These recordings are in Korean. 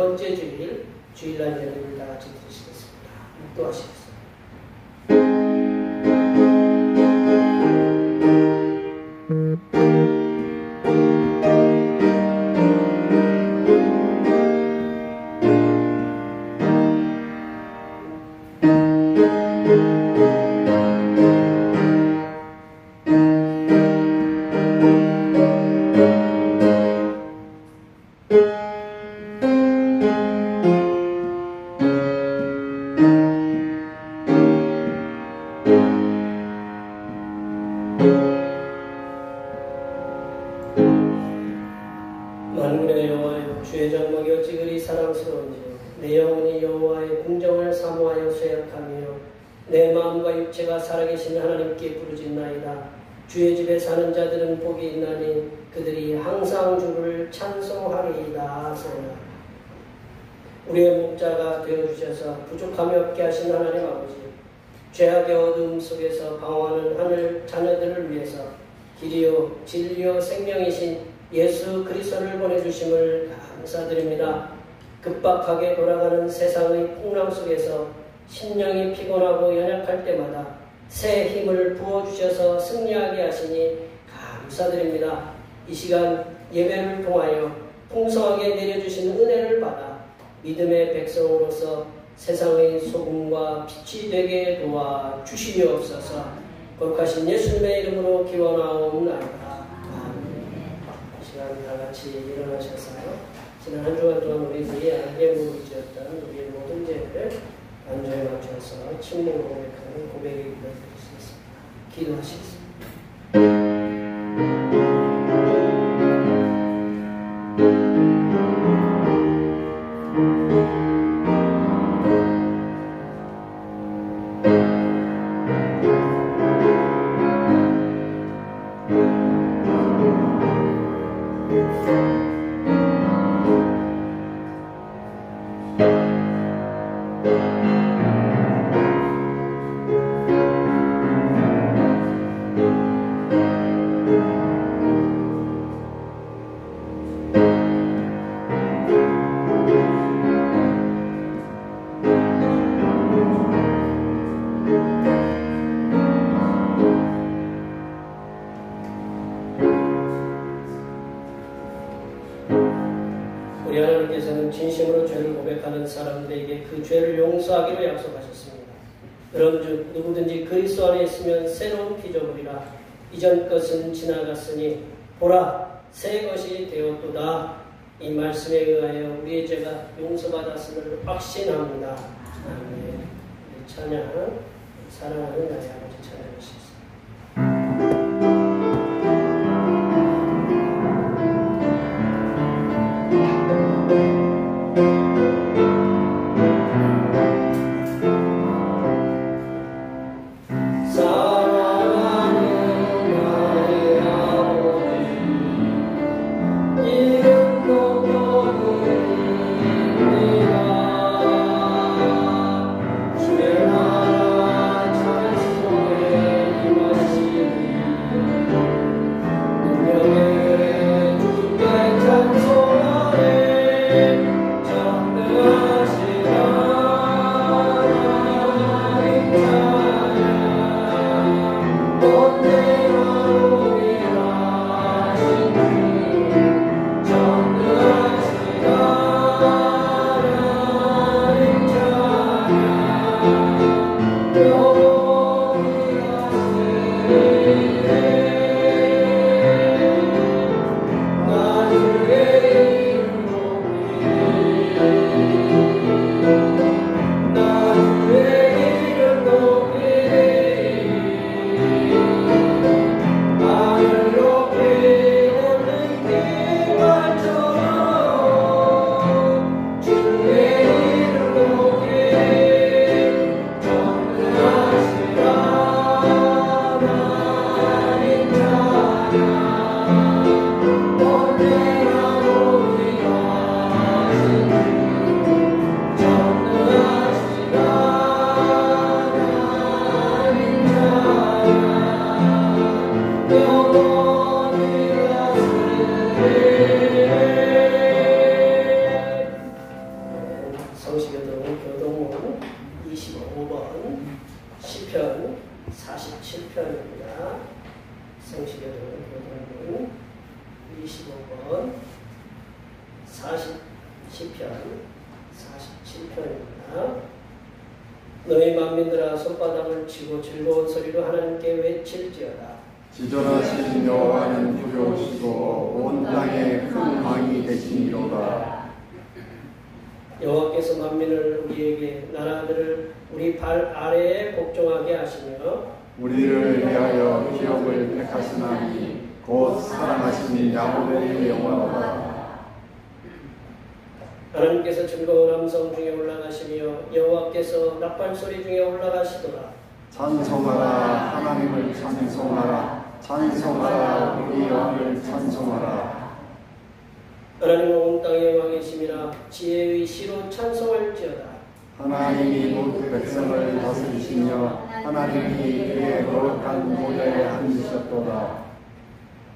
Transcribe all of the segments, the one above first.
번째 주일날 예배를 다 같이 드리시겠습니다. 묵도하시겠습니다. 만군의 여호와여, 주의 장막이 어찌 그리 사랑스러운지요. 내 영혼이 여호와의 궁정을 사모하여 쇠약하며 내 마음과 육체가 살아계신 하나님께 부르짖나이다. 주의 집에 사는 자들은 복이 있나니 그들이 항상 주를 찬송하리이다. 하소나. 우리의 목자가 되어주셔서 부족함이 없게 하신 하나님 아버지, 죄악의 어둠 속에서 방황하는 하늘 자녀들을 위해서 길이요 진리요 생명이신 예수 그리스도를 보내주심을 감사드립니다. 급박하게 돌아가는 세상의 풍랑 속에서 심령이 피곤하고 연약할 때마다 새 힘을 부어주셔서 승리하게 하시니 감사드립니다. 이 시간 예배를 통하여 풍성하게 내려주신 은혜를 받아 믿음의 백성으로서 세상의 소금과 빛이 되게 도와주시옵소서. 거룩하신 예수님의 이름으로 기원하옵나이다. 다 같이 일어나셔서요. 지난 한 주간 동안 우리들이 알게 모르고 지었던 우리의 모든 죄를 안주에 맞춰서 침묵으로 고백하는 고백의 기도를 드릴 수 있습니다. 기도하시겠습니다. 우리 하나님께서는 진심으로 죄를 고백하는 사람들에게 그 죄를 용서하기로 약속하셨습니다. 그런즉 누구든지 그리스도 안에 있으면 새로운 피조물이라. 이전 것은 지나갔으니 보라 새 것이 되었도다. 이 말씀에 의하여 우리의 죄가 용서받았음을 확신합니다. 아멘. 찬양 사랑하는 나의 아버지 찬양하시겠습니다. 주의 나라 찬송해 시편 47편입니다. 성시교도 교도문 25번 시편 47편입니다. 너희 만민들아 손바닥을 치고 즐거운 소리로 하나님께 외칠지어다. 지존하신 여호와는 두려우시고 온 땅에 큰 왕이 되시니로다. 여호와께서 만민을 우리에게 나라들을 우리 발 아래에 복종하게 하시며 우리를 위하여 기업을 택하시나니 곧 사랑하신 야곱의 영광이로다. 하나님께서 즐거운 함성 중에 올라가시며 여호와께서 나팔 소리 중에 올라가시도다. 찬송하라 하나님을 찬송하라 찬송하라 우리 왕을 찬송하라. 하나님은 온 땅의 왕이심이라 지혜의 시로 찬송할지어다. 하나님이 모든 백성을 다스리시며 하나님이 그의 거룩한 보좌에 앉으셨도다.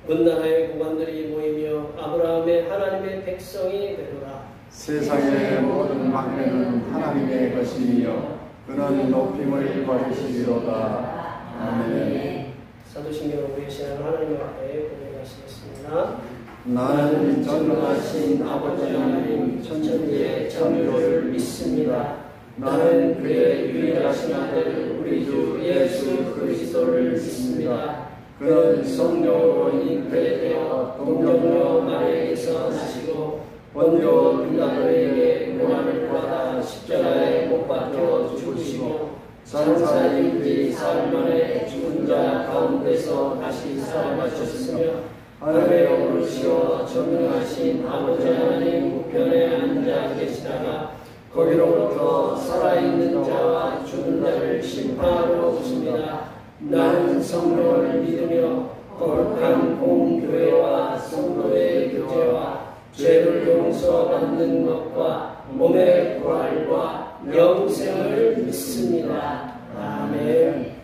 문나라의 고관들이 모이며 아브라함의 하나님의 백성이 되노라. 세상의 모든 만민은 하나님의 것이며 그는 높임을 받으시리로다. 아멘. 사도신경을 우리의 신앙을 하나님 앞에 고백하시겠습니다. 나는 전능하신 아버지 하나님 천지의 창조를 믿습니다. 나는 그의 유일하신 아들 우리 주 예수 그리스도를 믿습니다. 그는 성령으로 잉태되어 동정녀 마리아에게서 나시고 본교 빌라도에게 고난을 받아 십자가에 못 박혀 죽으시고 산사일 뒤 사흘 만에 죽은 자 가운데서 다시 살아나셨으며 하늘에 오르시어 전능하신 아버지 하나님 우편에 앉아 계시다가 거기로부터 살아있는 자와 죽은 자를 심판하러 오십니다. 나는 성령을 믿으며 거룩한 공교회와 성도의 교제와 죄를 용서받는 것과 몸의 부활과 영생을 믿습니다. 아멘.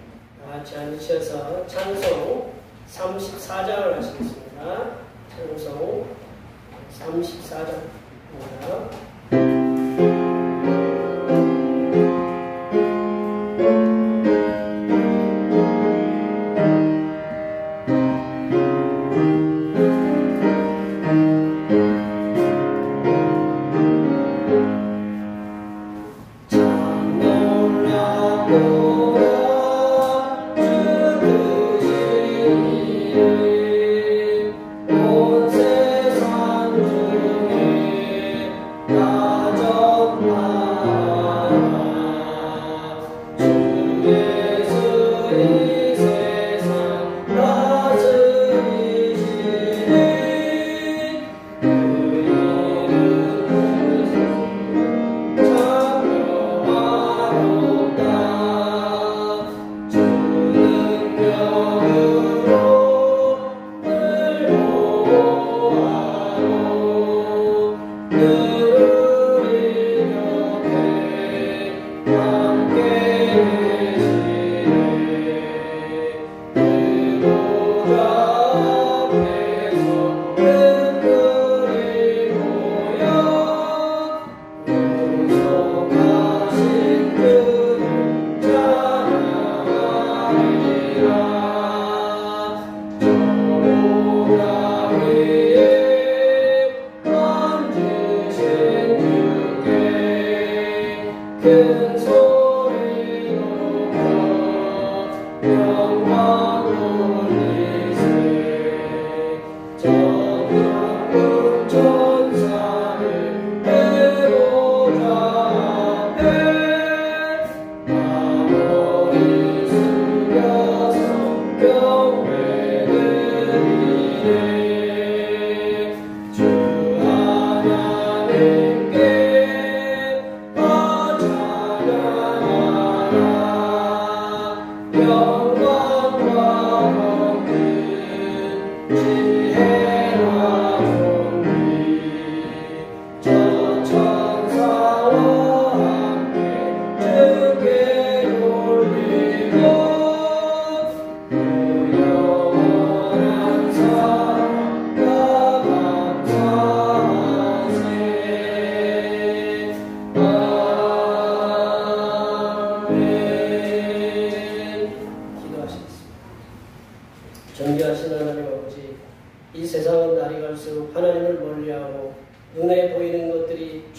같이 앉으셔서 찬송 34장을 하시겠습니다. 찬송 34장입니다.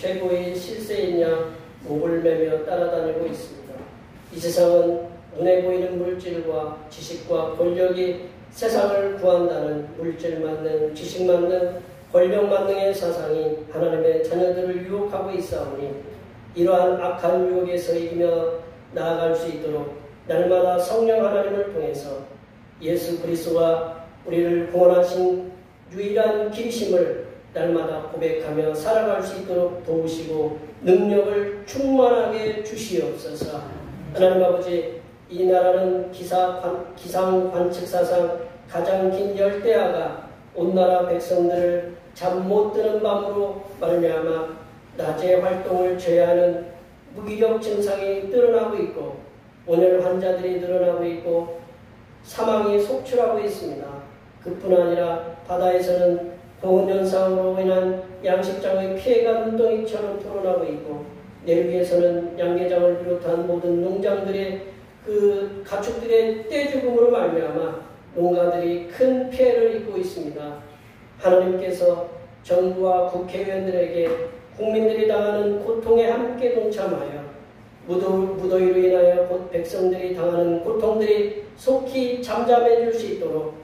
최고의 실세인 양 목을 매며 따라다니고 있습니다. 이 세상은 눈에 보이는 물질과 지식과 권력이 세상을 구한다는 물질 만능, 지식 만능, 권력 만능의 사상이 하나님의 자녀들을 유혹하고 있사오니 이러한 악한 유혹에서 이기며 나아갈 수 있도록 날마다 성령 하나님을 통해서 예수 그리스도가 우리를 구원하신 유일한 길이심을 날마다 고백하며 살아갈 수 있도록 도우시고 능력을 충만하게 주시옵소서. 하나님 아버지, 이 나라는 기상 관측사상 가장 긴 열대야가 온 나라 백성들을 잠 못 드는 밤으로 말미암아 낮에 활동을 제한하는 무기력 증상이 늘어나고 있고 오늘 환자들이 늘어나고 있고 사망이 속출하고 있습니다. 그뿐 아니라 바다에서는 고온현상으로 인한 양식장의 피해가 눈덩이처럼 드러나고 있고 내일 위에서는 양계장을 비롯한 모든 농장들의 그 가축들의 떼죽음으로 말미암아 농가들이 큰 피해를 입고 있습니다. 하나님께서 정부와 국회의원들에게 국민들이 당하는 고통에 함께 동참하여 무더위로 인하여 곧 백성들이 당하는 고통들이 속히 잠잠해질 수 있도록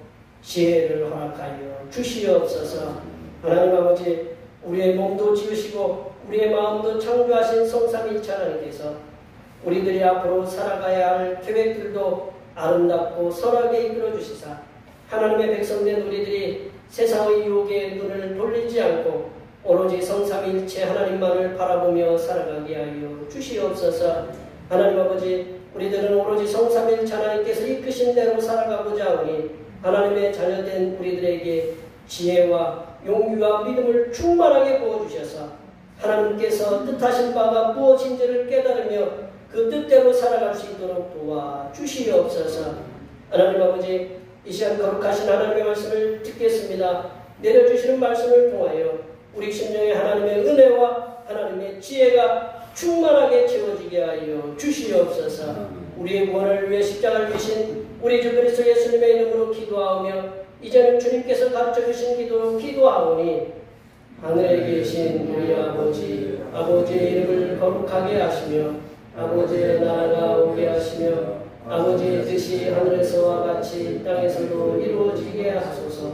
지혜를 허락하여 주시옵소서. 하나님 아버지, 우리의 몸도 지으시고 우리의 마음도 창조하신 성삼위일체 하나님께서 우리들이 앞으로 살아가야 할 계획들도 아름답고 선하게 이끌어 주시사 하나님의 백성된 우리들이 세상의 유혹에 눈을 돌리지 않고 오로지 성삼위일체 하나님만을 바라보며 살아가게 하여 주시옵소서. 하나님 아버지, 우리들은 오로지 성삼위일체 하나님께서 이끄신 대로 살아가고자 하오니 하나님의 자녀된 우리들에게 지혜와 용기와 믿음을 충만하게 부어주셔서 하나님께서 뜻하신 바가 무엇인지를 깨달으며 그 뜻대로 살아갈 수 있도록 도와주시옵소서. 하나님 아버지, 이 시간 거룩하신 하나님의 말씀을 듣겠습니다. 내려주시는 말씀을 통하여 우리 심령에 하나님의 은혜와 하나님의 지혜가 충만하게 채워지게 하여 주시옵소서. 우리의 구원을 위해 십자가를 지신 우리 주 그리스도 예수님의 이름으로 기도하오며 이제는 주님께서 가르쳐 주신 기도로 기도하오니 하늘에 계신 우리 아버지, 아버지의 이름을 거룩하게 하시며 아버지의 나라가 오게 하시며 아버지의 뜻이 하늘에서와 같이 땅에서도 이루어지게 하소서.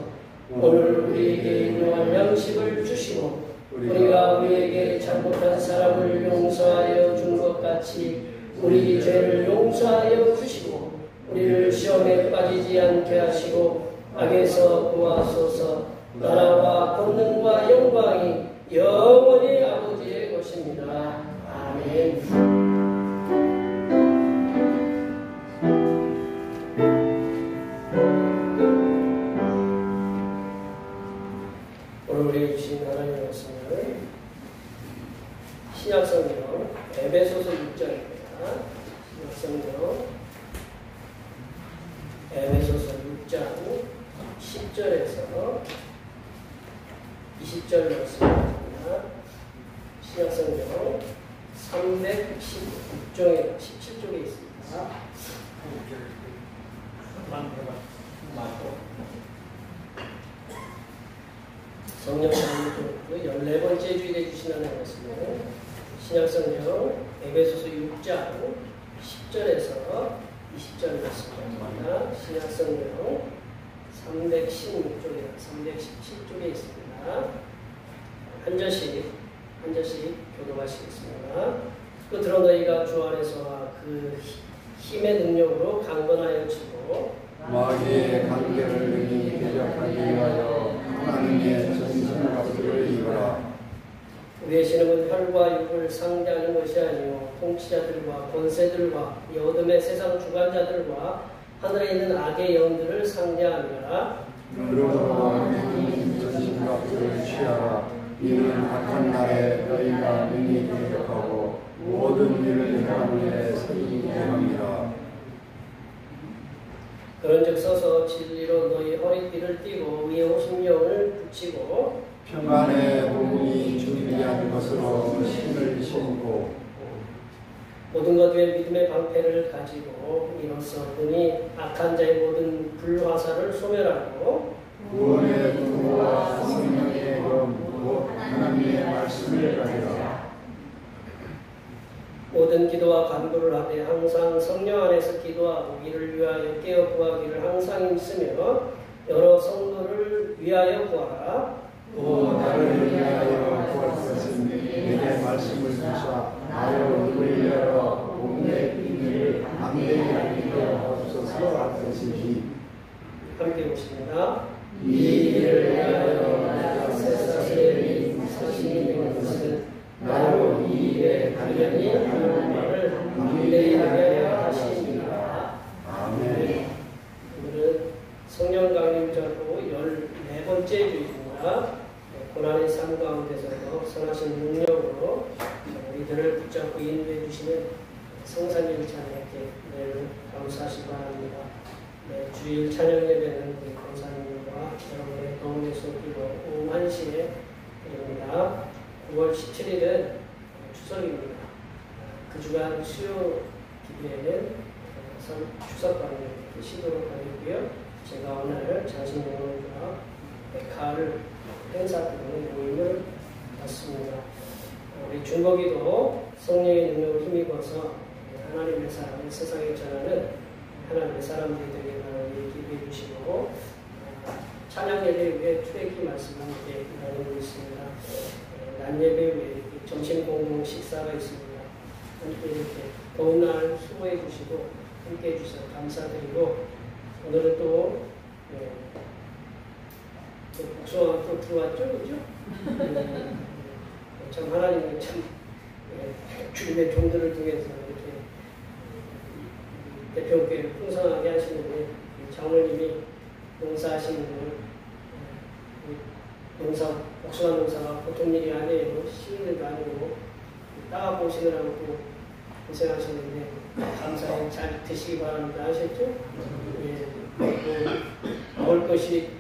오늘 우리에게 일용할 양식을 주시고 우리가 우리에게 잘못한 사람을 용서하여 준 것 같이 우리 죄를 용서하여 주시고 우리를 시험에 빠지지 않게 하시고 악에서 구하소서. 나라와 권능과 영광이 영원히 아버지의 것입니다. 아멘. 오늘 우리에게 주신 하나님의 말씀을 신약성경 에베소서 6장입니다. 신약성경 에베소서 6장 10절에서 20절 말씀입니다. 신약성경 316쪽에 17쪽에 있습니다. 성령 강림도 14번째 주일에 주신 하나님의 말씀을 신약성경 에베소서 6장 10절에서 20절 말씀입니다. 신약성경 316쪽에 317쪽에 있습니다. 한 절씩 교독하시겠습니다. 끝으로 너희가 주 안에서와 그 힘의 능력으로 강건하여 지고 마귀의 관계를 능히 대적하기 위하여 하나님의 전신갑주를 입어라. 우리의 신음은 혈과 육을 상대하는 것이 아니요 통치자들과 권세들과 이 어둠의 세상 주관자들과 하늘에 있는 악의 영들을 상대하느라. 그러므로 이 전신갑주를 취하라. 이는 악한 날에 너희가 능히 대적하고 모든 일을 행하는 일에 서기게 합니다. 그런즉 서서 진리로 너희 허리띠를 띠고 위에 오십령을 붙이고 평안의 복음이 준비한 것으로 신을 신고 모든 것 위에 믿음의 방패를 가지고 이로써 능히 악한 자의 모든 불화살을 소멸하고 구원의 도와 성령의 검 곧 하나님의 말씀을 가지라. 모든 기도와 간구를 하되 항상 성령 안에서 기도하고 이를 위하여 깨어 구하기를 항상 힘쓰며 여러 성도를 위하여 구하라. 또 나를 위하여 구할 것은 내게 말씀을 주사 나를 의뢰하여 복음의 비밀을 담대히 알리게 하옵소서 할 것이니. 함께 보십니다. 이 일을 위하여 내가 세상에 사신이 된 것은 나로 이 일에 단연히 하는 말을 담대히 하게 하시니라. 아멘. 오늘은 성령 강림절로 14번째 주일입니다. 고난의 삶 가운데서도 선하신 능력으로 우리들을 붙잡고 인도해 주시는 성산일 찬양께 늘 감사하시기 바랍니다. 주일 찬양 예배는 우리 권사님과 여러분의 도움에 쏟기로 오후 1시에 드립니다. 9월 17일은 추석입니다. 그 주간 수요 기도회는 추석 관련 시도록 하겠고요. 제가 오늘 자신영혼과 가을 행사 때문에 모임을 갖습니다. 우리 중보기도 성령의 능력을 힘입어서 하나님의 사랑을 세상에 전하는 하나님의 사람들이 되게 바라니 기도해 주시고 찬양 예배 후에 출애기 말씀 함께 나누고 있습니다. 낮 예배 후에 점심 공동 식사가 있습니다. 함께 이렇게 더운 날 수고해 주시고 함께 해주셔서 감사드리고 오늘은 또 복수가 또 들어왔죠, 그죠? 참 하나님은 참 주님의 종들을 통해서 이렇게 대표교회를 풍성하게 하시는데 장로님이 농사하시는 분 복숭아 농사가 보통 일이 아니에요. 쉬운 일도 아니고 따가 보시느라고 또 고생하시는데 감사히 잘 드시기 바랍니다. 아셨죠? 먹을 것이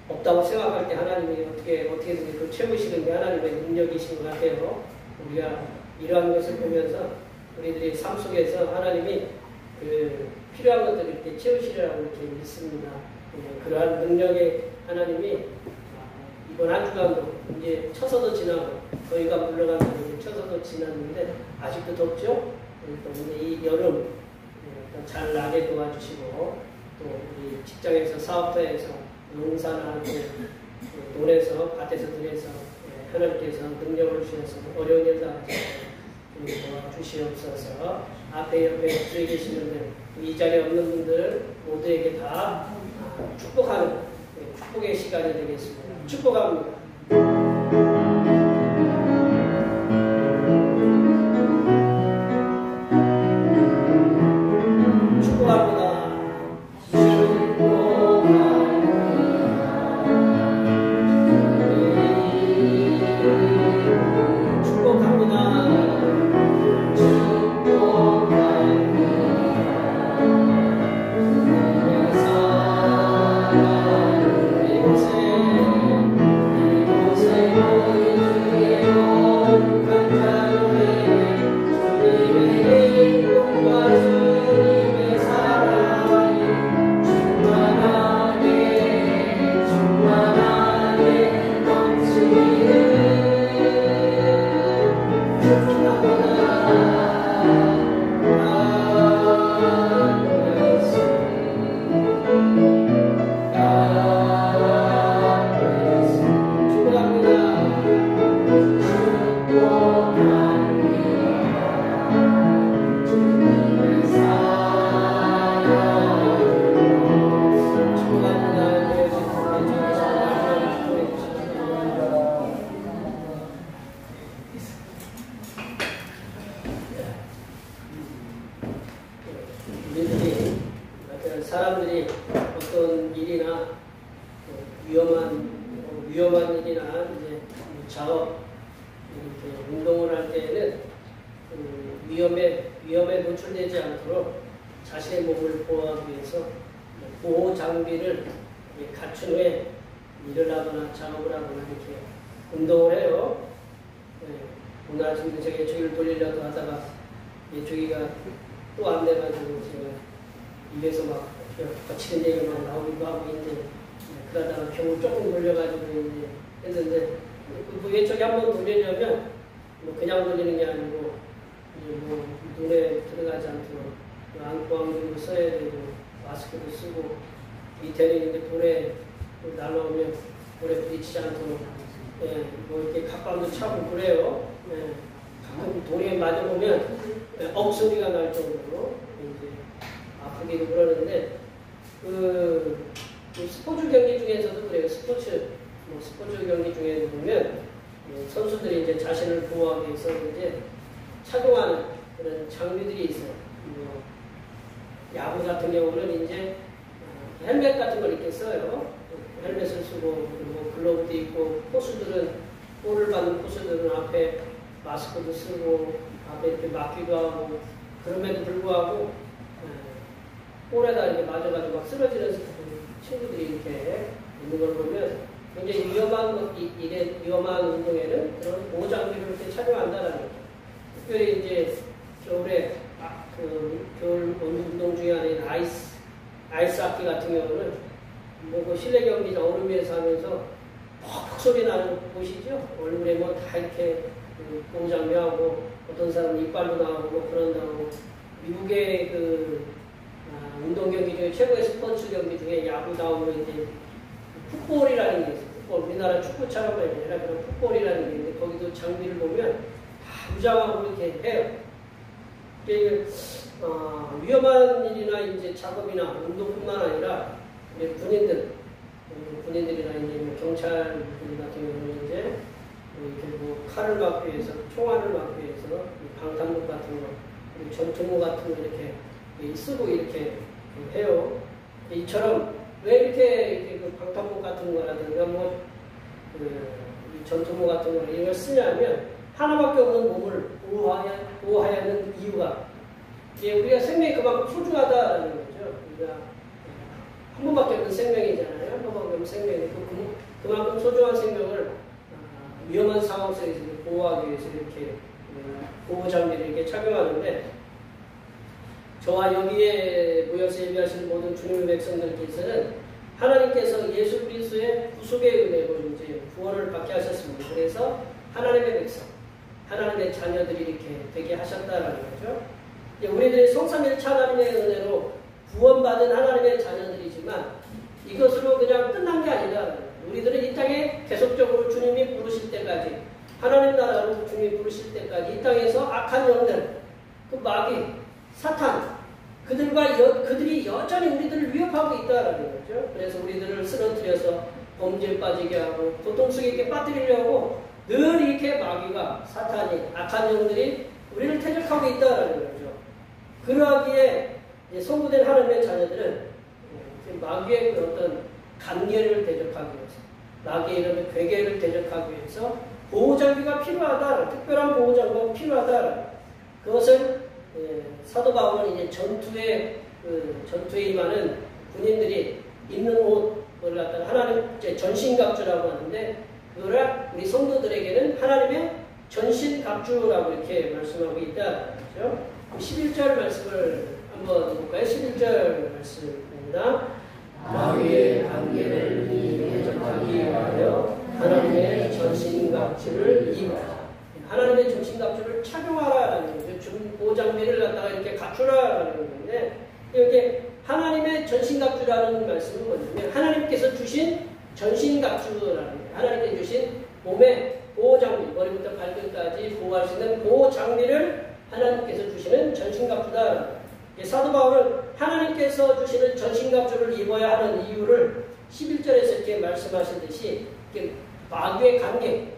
없다고 생각할 때 하나님이 어떻게든 그 채우시는 게 하나님의 능력이신 것 같아요. 우리가 이러한 것을 보면서 우리들이 삶 속에서 하나님이 그 필요한 것들을 이렇게 채우시리라고 이렇게 믿습니다. 그러한 능력의 하나님이 이번 한 주간도 이제 처서도 지나고 저희가 물러가서 처서도 지났는데 아직도 덥죠? 또 이제 이 여름 잘 나게 도와주시고 또 우리 직장에서 사업터에서 농사나 논에서 밭에서 들에서 하나님께서 능력을 주셔서 어려운 일 다 도와주시옵소서. 앞에 옆에 주에 계시는데 이 자리에 없는 분들 모두에게 다 축복하는 축복의 시간이 되겠습니다. 축복합니다. 사람들이 어떤 일이나 위험한 일이나 이제 작업 이렇게 운동을 할 때에는 위험에 노출되지 않도록 자신의 몸을 보호하기 위해서 보호 장비를 갖춘 후에 일을 하거나 작업을 하거나 이렇게 운동을 해요. 오늘 아침에 제가 예초기를 돌리려고 하다가 예초기가 또 안 돼가지고 제가 입에서 막 거치는 얘기가 막 나오기도 하고 이제 그러다가 병을 조금 돌려가지고 이제 했는데 그 예초기 한번 돌리려면 그냥 돌리는 게 아니고 눈에 들어가지 않도록 안구안경도 써야 되고 마스크도 쓰고 밑에는 이제 불에 날라오면 불에 부딪히지 않도록 뭐 이렇게 갑방도 차고 그래요. 가끔 돌에 맞아보면 억소리가 날 정도로 이제 아프기도 그러는데 그 스포츠 경기 중에서도 그래요. 스포츠 경기 중에도 보면 선수들이 이제 자신을 보호하기 위해서 이제 착용하는 그런 장비들이 있어요. 야구 같은 경우는 이제 헬멧 같은 걸 이렇게 써요. 헬멧을 쓰고 그리고 글러브도 있고 포수들은 볼을 받는 포수들은 앞에 마스크도 쓰고 앞에 이렇게 막기도 하고 그럼에도 불구하고 볼에다 이렇게 맞아가지고 막 쓰러지는 친구들이 이렇게 있는 걸 보면 굉장히 위험한 운동에는 그런 보호 장비를 이렇게 착용한다라는 거죠. 특별히 이제 겨울에 겨울 운동 중에 하나인 아이스 하키 같은 경우는 뭐 실내 경기장 얼음 위에서 하면서 퍽퍽 소리 나는 거 보시죠? 얼굴에 뭐 다 이렇게 보호 장비하고 어떤 사람은 이빨도 나오고 뭐 그런다고 미국의 운동 경기 중에 최고의 스포츠 경기 중에 야구다움으로 이제 풋볼이라는 게 있어요. 풋볼. 우리나라 축구처럼 아니라 그런 풋볼이라는 게 있는데 거기도 장비를 보면 다 무장하고 이렇게 해요. 이게 위험한 일이나 이제 작업이나 운동뿐만 아니라 우리 군인들이나 이제 뭐 경찰들 같은 경우는 이제 이렇게 뭐 칼을 막기 위해서 총알을 막기 위해서 방탄복 같은 거, 전투모 같은 거 이렇게 쓰고 이렇게 해요. 이처럼 왜 이렇게 그 방탄복 같은 거라든가 이 전투모 같은 거 이런 걸 쓰냐면 하나밖에 없는 몸을 보호해야 하는 이유가 우리가 생명이 그만큼 소중하다는 거죠. 우리가 한 번밖에 없는 생명이잖아요. 한 번밖에 없는 생명이고 그만큼 소중한 생명을 위험한 상황 속에서 보호하기 위해서 이렇게 보호 장비를 이렇게 착용하는데 저와 여기에 모여서 예배하시는 모든 주님의 백성들께서는 하나님께서 예수 그리스도의 구속의 은혜로 이제 구원을 받게 하셨습니다. 그래서 하나님의 백성, 하나님의 자녀들이 이렇게 되게 하셨다라는 거죠. 우리들의 성삼일체 하나님의 은혜로 구원받은 하나님의 자녀들이지만 이것으로 그냥 끝난 게 아니다. 우리들은 이 땅에 계속적으로 주님이 부르실 때까지 하나님 나라로 주님이 부르실 때까지 이 땅에서 악한 영들, 그 마귀, 사탄 그들이 여전히 우리들을 위협하고 있다라는 거죠. 그래서 우리들을 쓰러뜨려서 범죄에 빠지게 하고 고통 속에 이렇게 빠뜨리려고 늘 이렇게 마귀가 사탄이 악한 영들이 우리를 퇴적하고 있다라는 거죠. 그러하기에 성부된 하나님의 자녀들은 마귀의 그 어떤 간계를 대적하기 위해서 마귀의 이런 괴계를 대적하기 위해서 보호장비가 필요하다. 특별한 보호장비가 필요하다. 그것을 사도 바울은 이제 전투에 임하는 군인들이 입는 옷을 갖다가 하나님 전신갑주라고 하는데 그거를 우리 성도들에게는 하나님의 전신갑주라고 이렇게 말씀하고 있다. 그렇죠? 11절 말씀을 한번 볼까요? 11절 말씀입니다. 마귀의 관계를 대적하기 위하여 하나님의 전신갑주를 입어라. 하나님의 전신갑주를 착용하라라는 거죠. 보호장비를 갖다가 이렇게 갖추라라는 건데 여기 하나님의 전신갑주라는 말씀은 뭐냐면 하나님께서 주신 전신갑주라는 거예요. 하나님께 주신 몸의 보호장비, 머리부터 발끝까지 보호할 수 있는 보호장비를 하나님께서 주시는 전신갑주다. 사도 바울은 하나님께서 주시는 전신갑주를 입어야 하는 이유를 11절에서 이렇게 말씀하시듯이 마귀의 관계,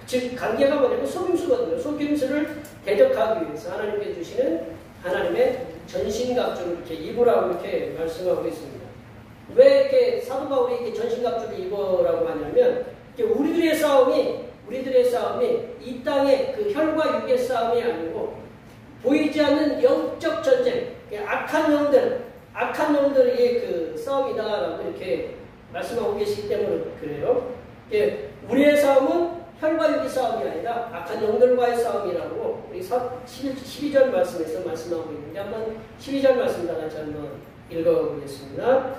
즉 관계가 뭐냐면 속임수거든요. 속임수를 대적하기 위해서 하나님께 주시는 하나님의 전신갑주를 이렇게 입으라고 이렇게 말씀하고 있습니다. 왜 이렇게 사도 바울이 이렇게 전신갑주를 입으라고 하냐면 우리들의 싸움이 이 땅의 그 혈과 육의 싸움이 아니고 보이지 않는 영적 전쟁, 악한 영들의 그 싸움이다라고 이렇게 말씀하고 계시기 때문에 그래요. 우리의 싸움은 혈과 육의 싸움이 아니라 악한 영들과의 싸움이라고 우리 12절 말씀에서 말씀하고 있는데 한번 12절 말씀 다 같이 한번 읽어보겠습니다.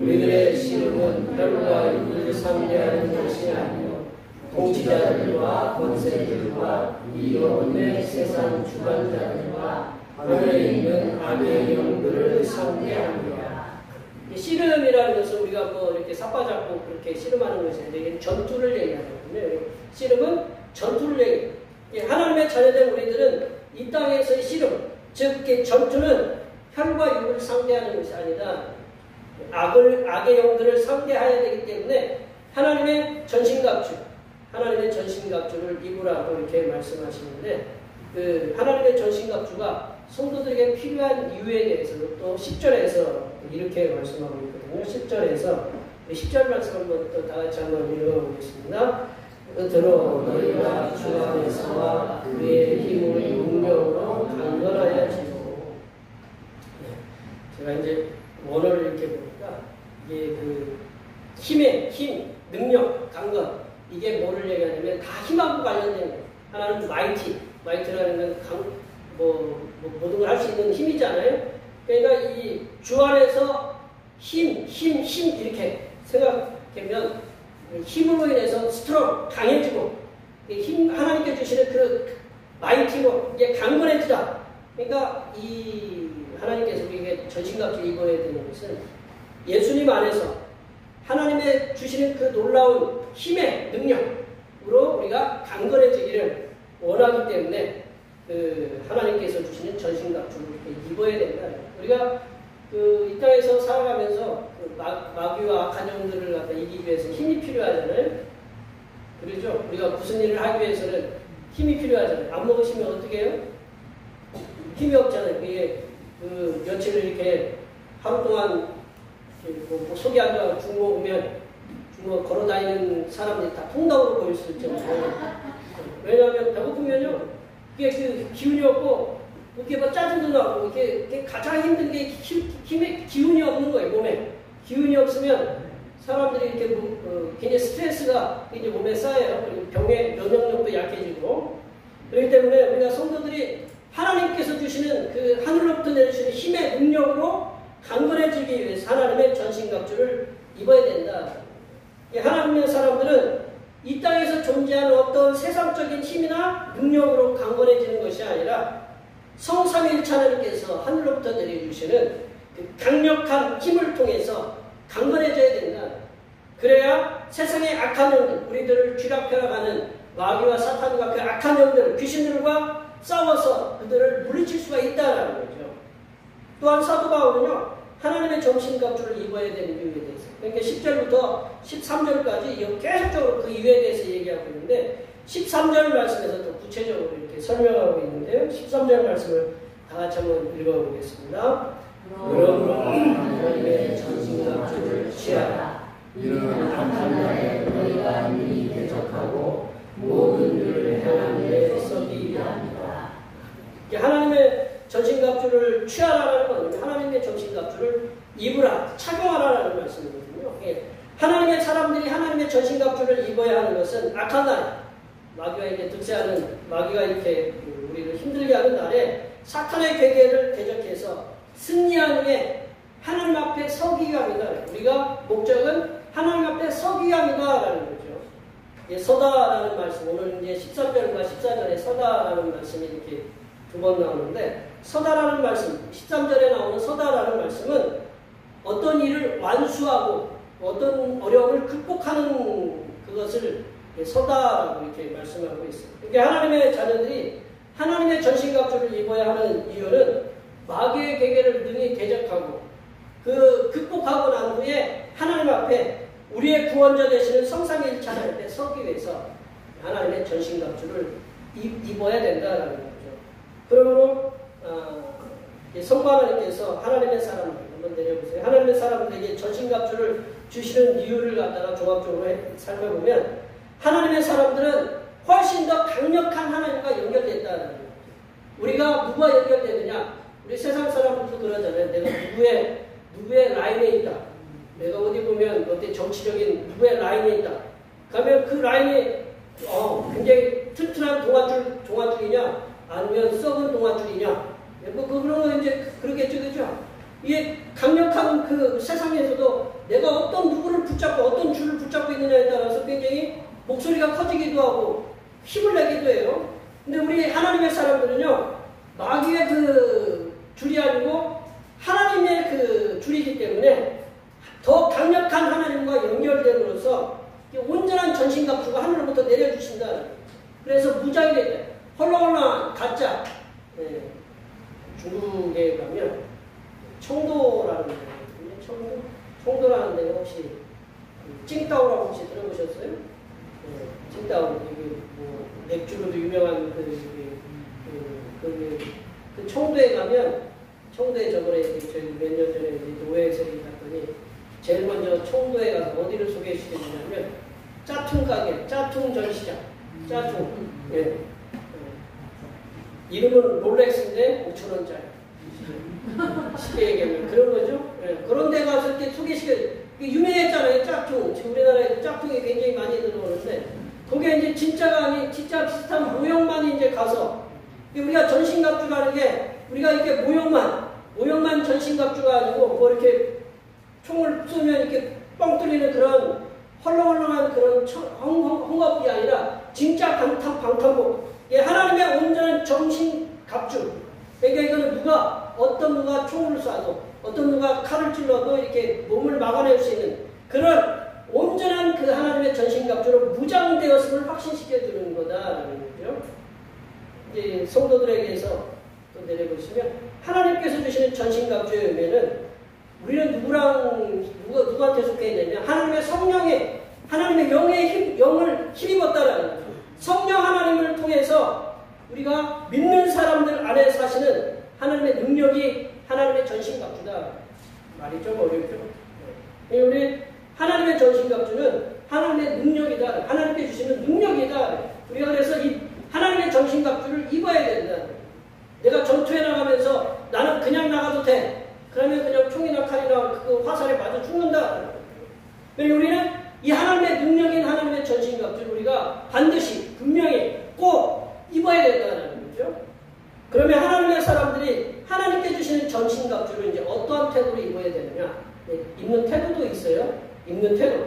우리들의 씨름은 혈과 육을 상대하는 것이 아니요 통치자들과 권세들과 이 어둠의 세상 주관자들과 하늘에 있는 악의 영들을 상대합니다. 씨름이라는 것은 우리가 뭐 이렇게 삿바잡고 그렇게 씨름하는 것이 아니라 이게 전투를 얘기하거든요. 씨름은 전투를 얘기해요. 하나님의 자녀된 우리들은 이 땅에서의 씨름, 즉 전투는 혈과 육을 상대하는 것이 아니라 악의 영들을 상대해야 되기 때문에 하나님의 전신갑주를 입으라고 이렇게 말씀하시는데, 그 하나님의 전신갑주가 성도들에게 필요한 이유에 대해서도 또 10절에서 이렇게 말씀하고 있거든요. 10절 말씀 한번 또 다 같이 한번 읽어보겠습니다. 들어 너희가 주 안에서와 그의 힘을 능력으로 강건하여지고. 제가 이제 원어를 이렇게 보니까 이게 그 힘, 능력, 강건, 이게 뭐를 얘기하냐면 다 힘하고 관련된 거예요. 하나는 마이티라는 건 모든 걸 할 수 있는 힘이잖아요. 그러니까 이 주 안에서 힘 이렇게 생각하면 힘으로 인해서 스트롱, 강해지고, 하나님께 주시는 그 마이티로 이게 강건해지다. 그러니까 이 하나님께서 우리에게 전신갑주 입어야 되는 것은 예수님 안에서 하나님의 주시는 그 놀라운 힘의 능력으로 우리가 강건해지기를 원하기 때문에 그 하나님께서 주시는 전신갑주를 입어야 된다. 우리가 이 땅에서 살아가면서 그 마귀와 악한 영들을 갖다 이기기 위해서 힘이 필요하잖아요. 그렇죠? 우리가 무슨 일을 하기 위해서는 힘이 필요하잖아요. 안 먹으시면 어떻게 해요? 힘이 없잖아요. 그게 며칠을 이렇게 하루 동안 속이 안 좋아 죽 먹으면 걸어 다니는 사람들이 다 통닭으로 보일 수 있잖아요. 왜냐하면 배고프면요, 이게 그 기운이 없고, 이렇게 막 짜증도 나고, 이게 가장 힘든 게 힘에 기운이 없는 거예요, 몸에. 기운이 없으면 사람들이 이렇게 굉장히 스트레스가 이제 몸에 쌓여요. 그리고 병의 면역력도 약해지고. 그렇기 때문에 우리가 성도들이 하나님께서 주시는 그 하늘로부터 내려주시는 힘의 능력으로 강건해지기 위해서 하나님의 전신갑주를 입어야 된다. 하나님의 사람들은 이 땅에서 존재하는 어떤 세상적인 힘이나 능력으로 강건해지는 것이 아니라 성삼위일체 하나님께서 하늘로부터 내려주시는 그 강력한 힘을 통해서 강건해져야 된다. 그래야 세상의 악한 영들, 우리들을 쥐락펴락하는 마귀와 사탄과 그 악한 영들, 귀신들과 싸워서 그들을 물리칠 수가 있다는 거죠. 또한 사도 바울은요, 하나님의 전신갑주를 입어야 되는 이유에 대해서, 그러니까 10절부터 13절까지 계속적으로 그 이유에 대해서 얘기하고 있는데, 13절 말씀에서 또 구체적으로 이렇게 설명하고 있는데요. 13절 말씀을 다 같이 한번 읽어보겠습니다. 그러므로 하나님의 전신갑주를 취하라. 이는 악한 날에 너희가 능히 대적하고 모든 일을 행하는 데 서기 위함이다. 하나님의 전신갑주를 취하라는 건 하나님의 전신갑주를 입으라, 착용하라는 말씀이거든요. 하나님의 사람들이 하나님의 전신갑주를 입어야 하는 것은 악한 날, 마귀가 이렇게 득세하는, 마귀가 이렇게 우리를 힘들게 하는 날에 사탄의 괴계를 대적해서 승리하는 게 하나님 앞에 서기 위함이다. 우리가 목적은 하나님 앞에 서기 위함이다라는 거죠. 서다라는 말씀, 오늘 이제 13절과 14절에 서다라는 말씀이 이렇게 두 번 나오는데, 서다라는 말씀, 13절에 나오는 서다라는 말씀은 어떤 일을 완수하고 어떤 어려움을 극복하는 그것을 서다라고 이렇게 말씀하고 있어요. 그러니까 하나님의 자녀들이 하나님의 전신갑주를 입어야 하는 이유는 마귀의 괴계를 능히 대적하고 그 극복하고 난 후에 하나님 앞에 우리의 구원자 되시는 성삼위일체 하나님 앞에 서기 위해서 하나님의 전신갑주를 입어야 된다는 거죠. 그러므로 성부 하나님께서 하나님의 사람들, 한번 내려보세요. 하나님의 사람들에게 전신갑주를 주시는 이유를 갖다가 종합적으로 살펴보면 하나님의 사람들은 훨씬 더 강력한 하나님과 연결됐다는 거예요. 우리가 누구와 연결되느냐? 우리 세상 사람들도 그러잖아요. 내가 누구의 라인에 있다. 내가 어디 보면 어떤 정치적인 누구의 라인에 있다. 그러면 그 라인이 굉장히 튼튼한 동아줄이냐? 아니면 썩은 동아줄이냐? 그런 거 이제 그러겠죠, 그죠? 이게 강력한 그 세상에서도 내가 어떤 누구를 붙잡고 어떤 줄을 붙잡고 있느냐에 따라서 굉장히 목소리가 커지기도 하고 힘을 내기도 해요. 근데 우리 하나님의 사람들은요, 마귀의 그 줄이 아니고 하나님의 그 줄이기 때문에 더 강력한 하나님과 연결됨으로써 온전한 전신갑주가 하늘로부터 내려주신다. 그래서 무장이 된다. 헐렁헐렁한 가짜. 네. 중국에 가면 청도라는 데가 있거든요. 청도라는 데가 혹시 찡따오라고 혹시 들어보셨어요? 네. 찡따오. 이게 뭐 맥주로도 유명한 그 청도에 가면, 청도에 저번에 저희 몇 년 전에 노예생이 갔더니 제일 먼저 청도에 가서 어디를 소개해 주시냐면 짜퉁 가게, 짜퉁 전시장, 짜퉁. 예. 이름은 롤렉스인데 5,000원짜리. 쉽게 얘기하면 그런 거죠. 예. 그런 데 가서 이렇게 소개시켜, 유명했잖아요, 짝퉁. 지금 우리나라에 짝퉁이 굉장히 많이 들어오는데, 그게 이제 진짜가 아닌, 진짜 비슷한 모형만 이제 가서, 우리가 전신갑주라는 게, 우리가 이렇게 모형만 전신갑주가 아니고, 뭐 이렇게 총을 쏘면 이렇게 뻥 뚫리는 그런 헐렁헐렁한 그런 헝겊이 아니라, 진짜 방탄복. 예, 하나님의 온전한 전신갑주. 그러니까 이거는 누가 총을 쏴도, 누가 칼을 찔러도 이렇게 몸을 막아낼 수 있는 그런 온전한 그 하나님의 전신갑주로 무장되었음을 확신시켜주는 거다라는 거죠. 이제 성도들에게서 또 내려보시면 하나님께서 주시는 전신갑주의 의미는 우리는 누구한테 속해 있느냐? 하나님의 성령에, 하나님의 영을 힘입었다라는 거죠. 성령 하나님을 통해서 우리가 믿는 사람들 안에 사시는 하나님의 능력이 하나님의 전신갑주다. 말이 좀 어렵죠? 우리 하나님의 전신갑주는 하나님의 능력이다. 하나님께 주시는 능력이다. 우리가 그래서 이 하나님의 전신갑주를 입어야 된다. 내가 전투에 나가면서 나는 그냥 나가도 돼. 그러면 그냥 총이나 칼이나 그 화살에 맞아 죽는다. 그리고 우리는 이 하나님의 능력인 하나님의 전신갑주를 우리가 반드시 분명히 꼭 입어야 된다는 거죠. 그러면 하나님의 사람들이 하나님께 주시는 전신갑주를 이제 어떠한 태도로 입어야 되느냐? 입는 태도도 있어요. 입는 태도.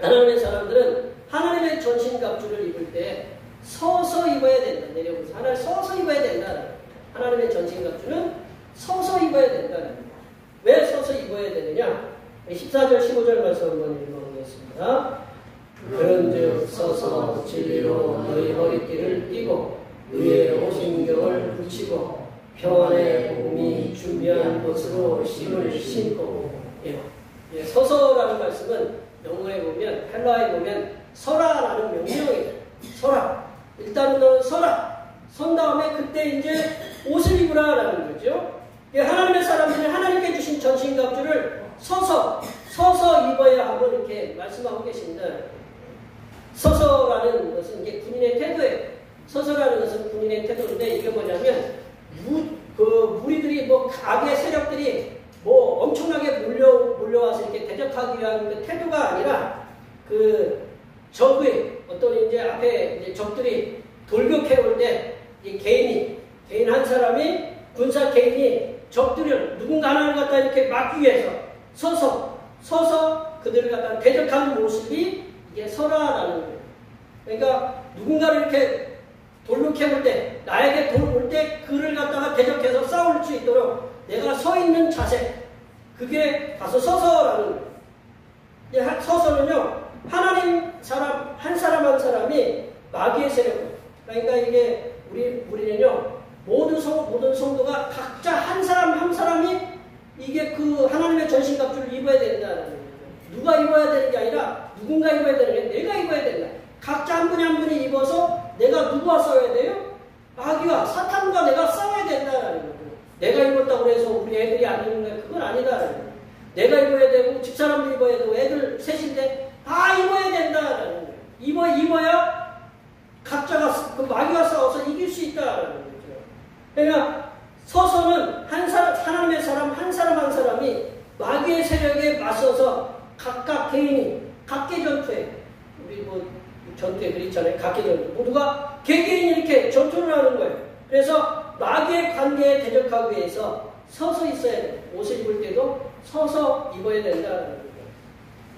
하나님의 사람들은 하나님의 전신갑주를 입을 때 서서 입어야 된다. 내려보세요. 하나님 서서 입어야 된다. 하나님의 전신갑주는 서서 입어야 된다. 왜 서서 입어야 되느냐? 14절 15절 말씀 한번 읽어보겠습니다. 그런즉 서서 진리로 너희 허리띠를 띠고 의의 오신경을 붙이고 평안의 복음이 준비한 것으로 신을 신고. 예, 서서라는 말씀은 영어에 보면, 헬라어에 보면 서라라는 명령이에요. 서라. 일단은 너는 서라. 선 다음에 그때 이제 옷을 입으라라는 거죠. 예, 하나님의 사람들이 하나님께 주신 전신갑주를 서서 입어야 하고 이렇게 말씀하고 계십니다. 서서라는 것은 이게 군인의 태도예요. 서서라는 것은 군인의 태도인데, 이게 뭐냐면 무리들이 뭐 악의 세력들이 뭐 엄청나게 몰려와서 이렇게 대적하기 위한 그 태도가 아니라, 그 적의 어떤 이제 앞에 이제 적들이 돌격해 올 때 이 개인 한 사람이, 군사 개인이 적들을 누군가 하나를 갖다 이렇게 막기 위해서 서서 그들을 갖다 대적하는 모습이 이게 서라라는 거예요. 그러니까 누군가를 이렇게 돌격해 올 때, 나에게 돌올 때 그를 갖다가 대적해서 싸울 수 있도록 내가 서 있는 자세, 그게 가서 서서라는 거예요. 서서는요, 하나님 사람 한 사람이 마귀의 세력. 그러니까 이게 우리는요, 모든 성도가 각자 한 사람이 이게 그 하나님의 전신갑주를 입어야 된다는 거예요. 누가 입어야 되는 게 아니라 누군가 입어야 되는 게 내가 입어야 된다. 각자 한 분이 입어서 내가 누구와 싸워야 돼요? 마귀와 사탄과 내가 싸워야 된다는 거예요. 내가 입었다고 해서 우리 애들이 안 입는 게 그건 아니다라는 거예요. 내가 입어야 되고 집사람도 입어야 되고 애들 셋인데 다 입어야 된다라는 거예요. 입어야 각자가 그 마귀와 싸워서 이길 수 있다라는 거죠. 그러니까 서서는 하나님의 사람 한 사람이 마귀의 세력에 맞서서 각각 개인이 각계 전투에, 우리 뭐 전투에 그렇잖아요. 각계 전투. 모두가 개개인이 이렇게 전투를 하는 거예요. 그래서 마귀의 관계에 대적하기 위해서 서서 있어야 돼요. 옷을 입을 때도 서서 입어야 된다는 거예요.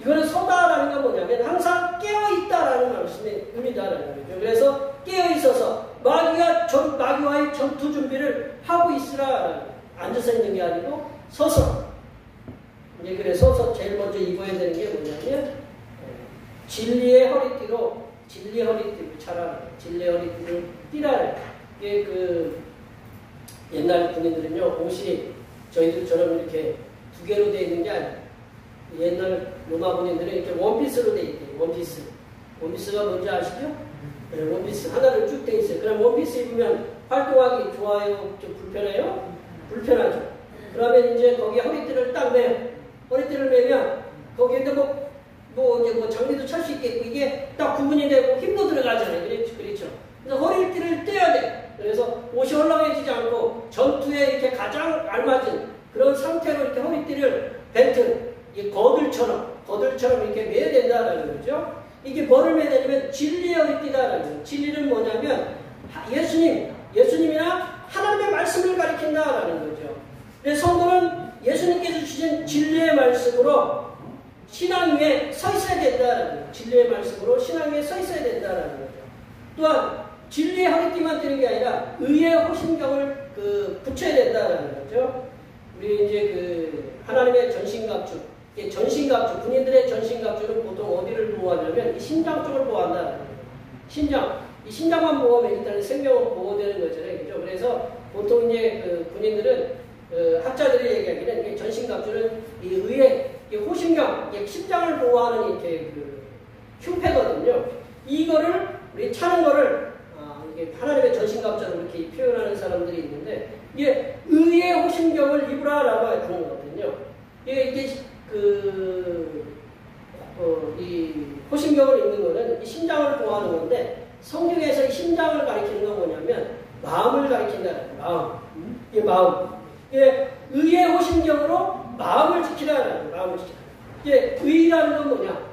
이거는 서다라는 건 뭐냐면 항상 깨어있다라는 말씀의 의미다라는 거죠. 그래서 깨어있어서 마귀와의 전투 준비를 하고 있으라. 앉아서 있는 게 아니고 서서. 이제 그래 서서 제일 먼저 입어야 되는 게 뭐냐면 진리의 허리띠로 진리의 허리띠를 차라. 진리의 허리띠를 띠라. 이게 그 옛날 군인들은요 옷이 저희들처럼 이렇게 두 개로 되어 있는 게 아니에요. 옛날 로마 군인들은 이렇게 원피스로 되어 있대요. 원피스. 원피스가 뭔지 아시죠? 네, 원피스 하나로 쭉 되어 있어요. 그럼 원피스 입으면 활동하기 좋아요? 좀 불편해요? 불편하죠. 그러면 이제 거기에 허리띠를 딱 매요. 허리띠를 매면 거기에 이제 뭐 장비도 찰 수 있겠고 이게 딱 구분이 되고 힘도 들어가잖아요. 그렇죠. 그래서 허리띠를 떼야 돼. 그래서 옷이 헐렁해지지 않고 전투에 이렇게 가장 알맞은 그런 상태로 이렇게 허리띠를 벨트, 거들처럼 이렇게 매야 된다라는 거죠. 이게 뭐를 매야 되냐면 진리의 허리띠다라는 거죠. 진리는 뭐냐면 예수님이나 하나님의 말씀을 가리킨다라는 거죠. 그래서 성도는 예수님께서 주신 진리의 말씀으로 신앙 위에 서 있어야 된다라는 거죠. 진리의 말씀으로 신앙 위에 서 있어야 된다라는 거죠. 또한 진리의 허리띠만 뜨는 게 아니라 의의 호심경을 붙여야 된다라는 거죠. 우리 이제 하나님의 전신갑주, 군인들의 전신갑주는 보통 어디를 보호하냐면 이 심장 쪽을 보호한다라는 거예요. 이 심장만 보호하면 일단 생명은 보호되는 거잖아요. 그죠? 그래서 보통 이제 군인들은 학자들이 얘기하기는 이 전신갑주는 이 의의 호심경, 심장을 보호하는 이렇게 흉패거든요. 이거를 우리 차는 거를 이게 하나님의 전신갑주로 이렇게 표현하는 사람들이 있는데 이게 의의 호심경을 입으라라고 하는 거거든요. 이게 이 호심경을 입는 거는 이 심장을 보호하는 건데 성경에서 이 심장을 가리키는 건 뭐냐면 마음을 가리킨다는 마음. 이 마음. 이게 의의 호심경으로 마음을 지키라는 마음을 지키라. 이게 의라는 건 뭐냐?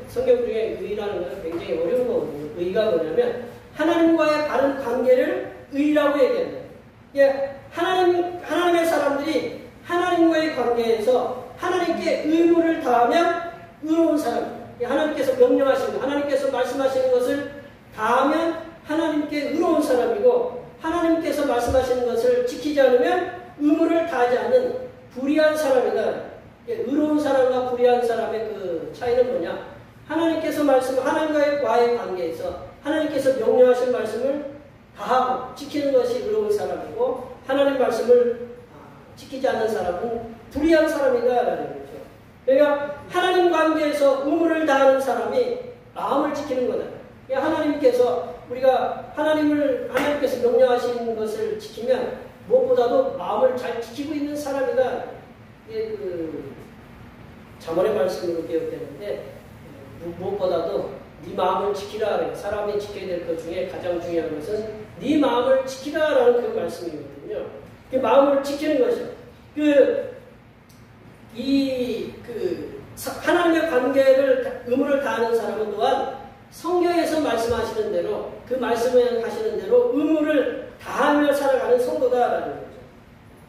성경 중에 의라는 건 굉장히 어려운 거거든요. 의가 뭐냐면 하나님과의 바른 관계를 의라고 얘기합니다. 예, 하나님의 사람들이 하나님과의 관계에서 하나님께 의무를 다하면 의로운 사람. 하나님께서 명령하신 것, 하나님께서 말씀하시는 것을 다하면 하나님께 의로운 사람이고 하나님께서 말씀하시는 것을 지키지 않으면 의무를 다하지 않는 불의한 사람이다. 의로운 사람과 불의한 사람의 그 차이는 뭐냐? 하나님과의 관계에서 하나님께서 명령하신 말씀을 다하고 지키는 것이 의로운 사람이고 하나님 말씀을 지키지 않는 사람은 불의한 사람이다라는 거죠. 그러니까 하나님 관계에서 의무를 다하는 사람이 마음을 지키는 거다. 하나님께서 우리가 하나님께서 명령하신 것을 지키면 무엇보다도 마음을 잘 지키고 있는 사람이다. 이게 잠언의 말씀으로 기억되는데 무엇보다도 네 마음을 지키라. 사람이 지켜야 될 것 중에 가장 중요한 것은 네 마음을 지키라라는 그 말씀이거든요. 그 마음을 지키는 것이요. 하나님의 관계를 의무를 다하는 사람은 또한 성경에서 말씀하시는 대로 그 말씀을 하시는 대로 의무를 다하며 살아가는 성도다라는 거죠.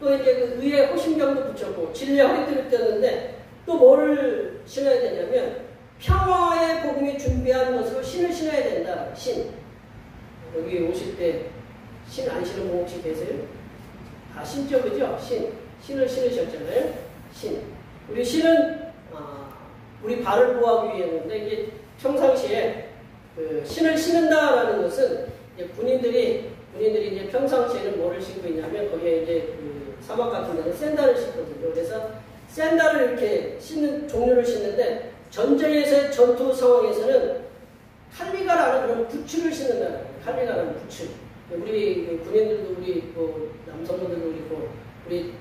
또 이제 그 의의 호심경도 붙였고 진리의 허리띠를 떼었는데 또 뭐를 신어야 되냐면 평화의 복음이 준비한 것으로 신을 신어야 된다. 신. 여기 오실 때 신 안 신은 분 혹시 계세요? 신죠, 그죠? 신을 신으셨잖아요. 신. 우리 신은 우리 발을 보호하기 위해서인데 이게 평상시에 신을 신는다라는 것은 이제 군인들이 이제 평상시에는 뭐를 신고 있냐면 거기에 이제 사막 같은 데는 샌들을 신거든요. 그래서 샌들을 이렇게 신는 종류를 신는데 전쟁에서의 전투 상황에서는 칼리가라는 그런 부츠를 신는다는 거예요. 칼리가라는 부츠. 우리 군인들도 우리 남성분들도 그렇고 우리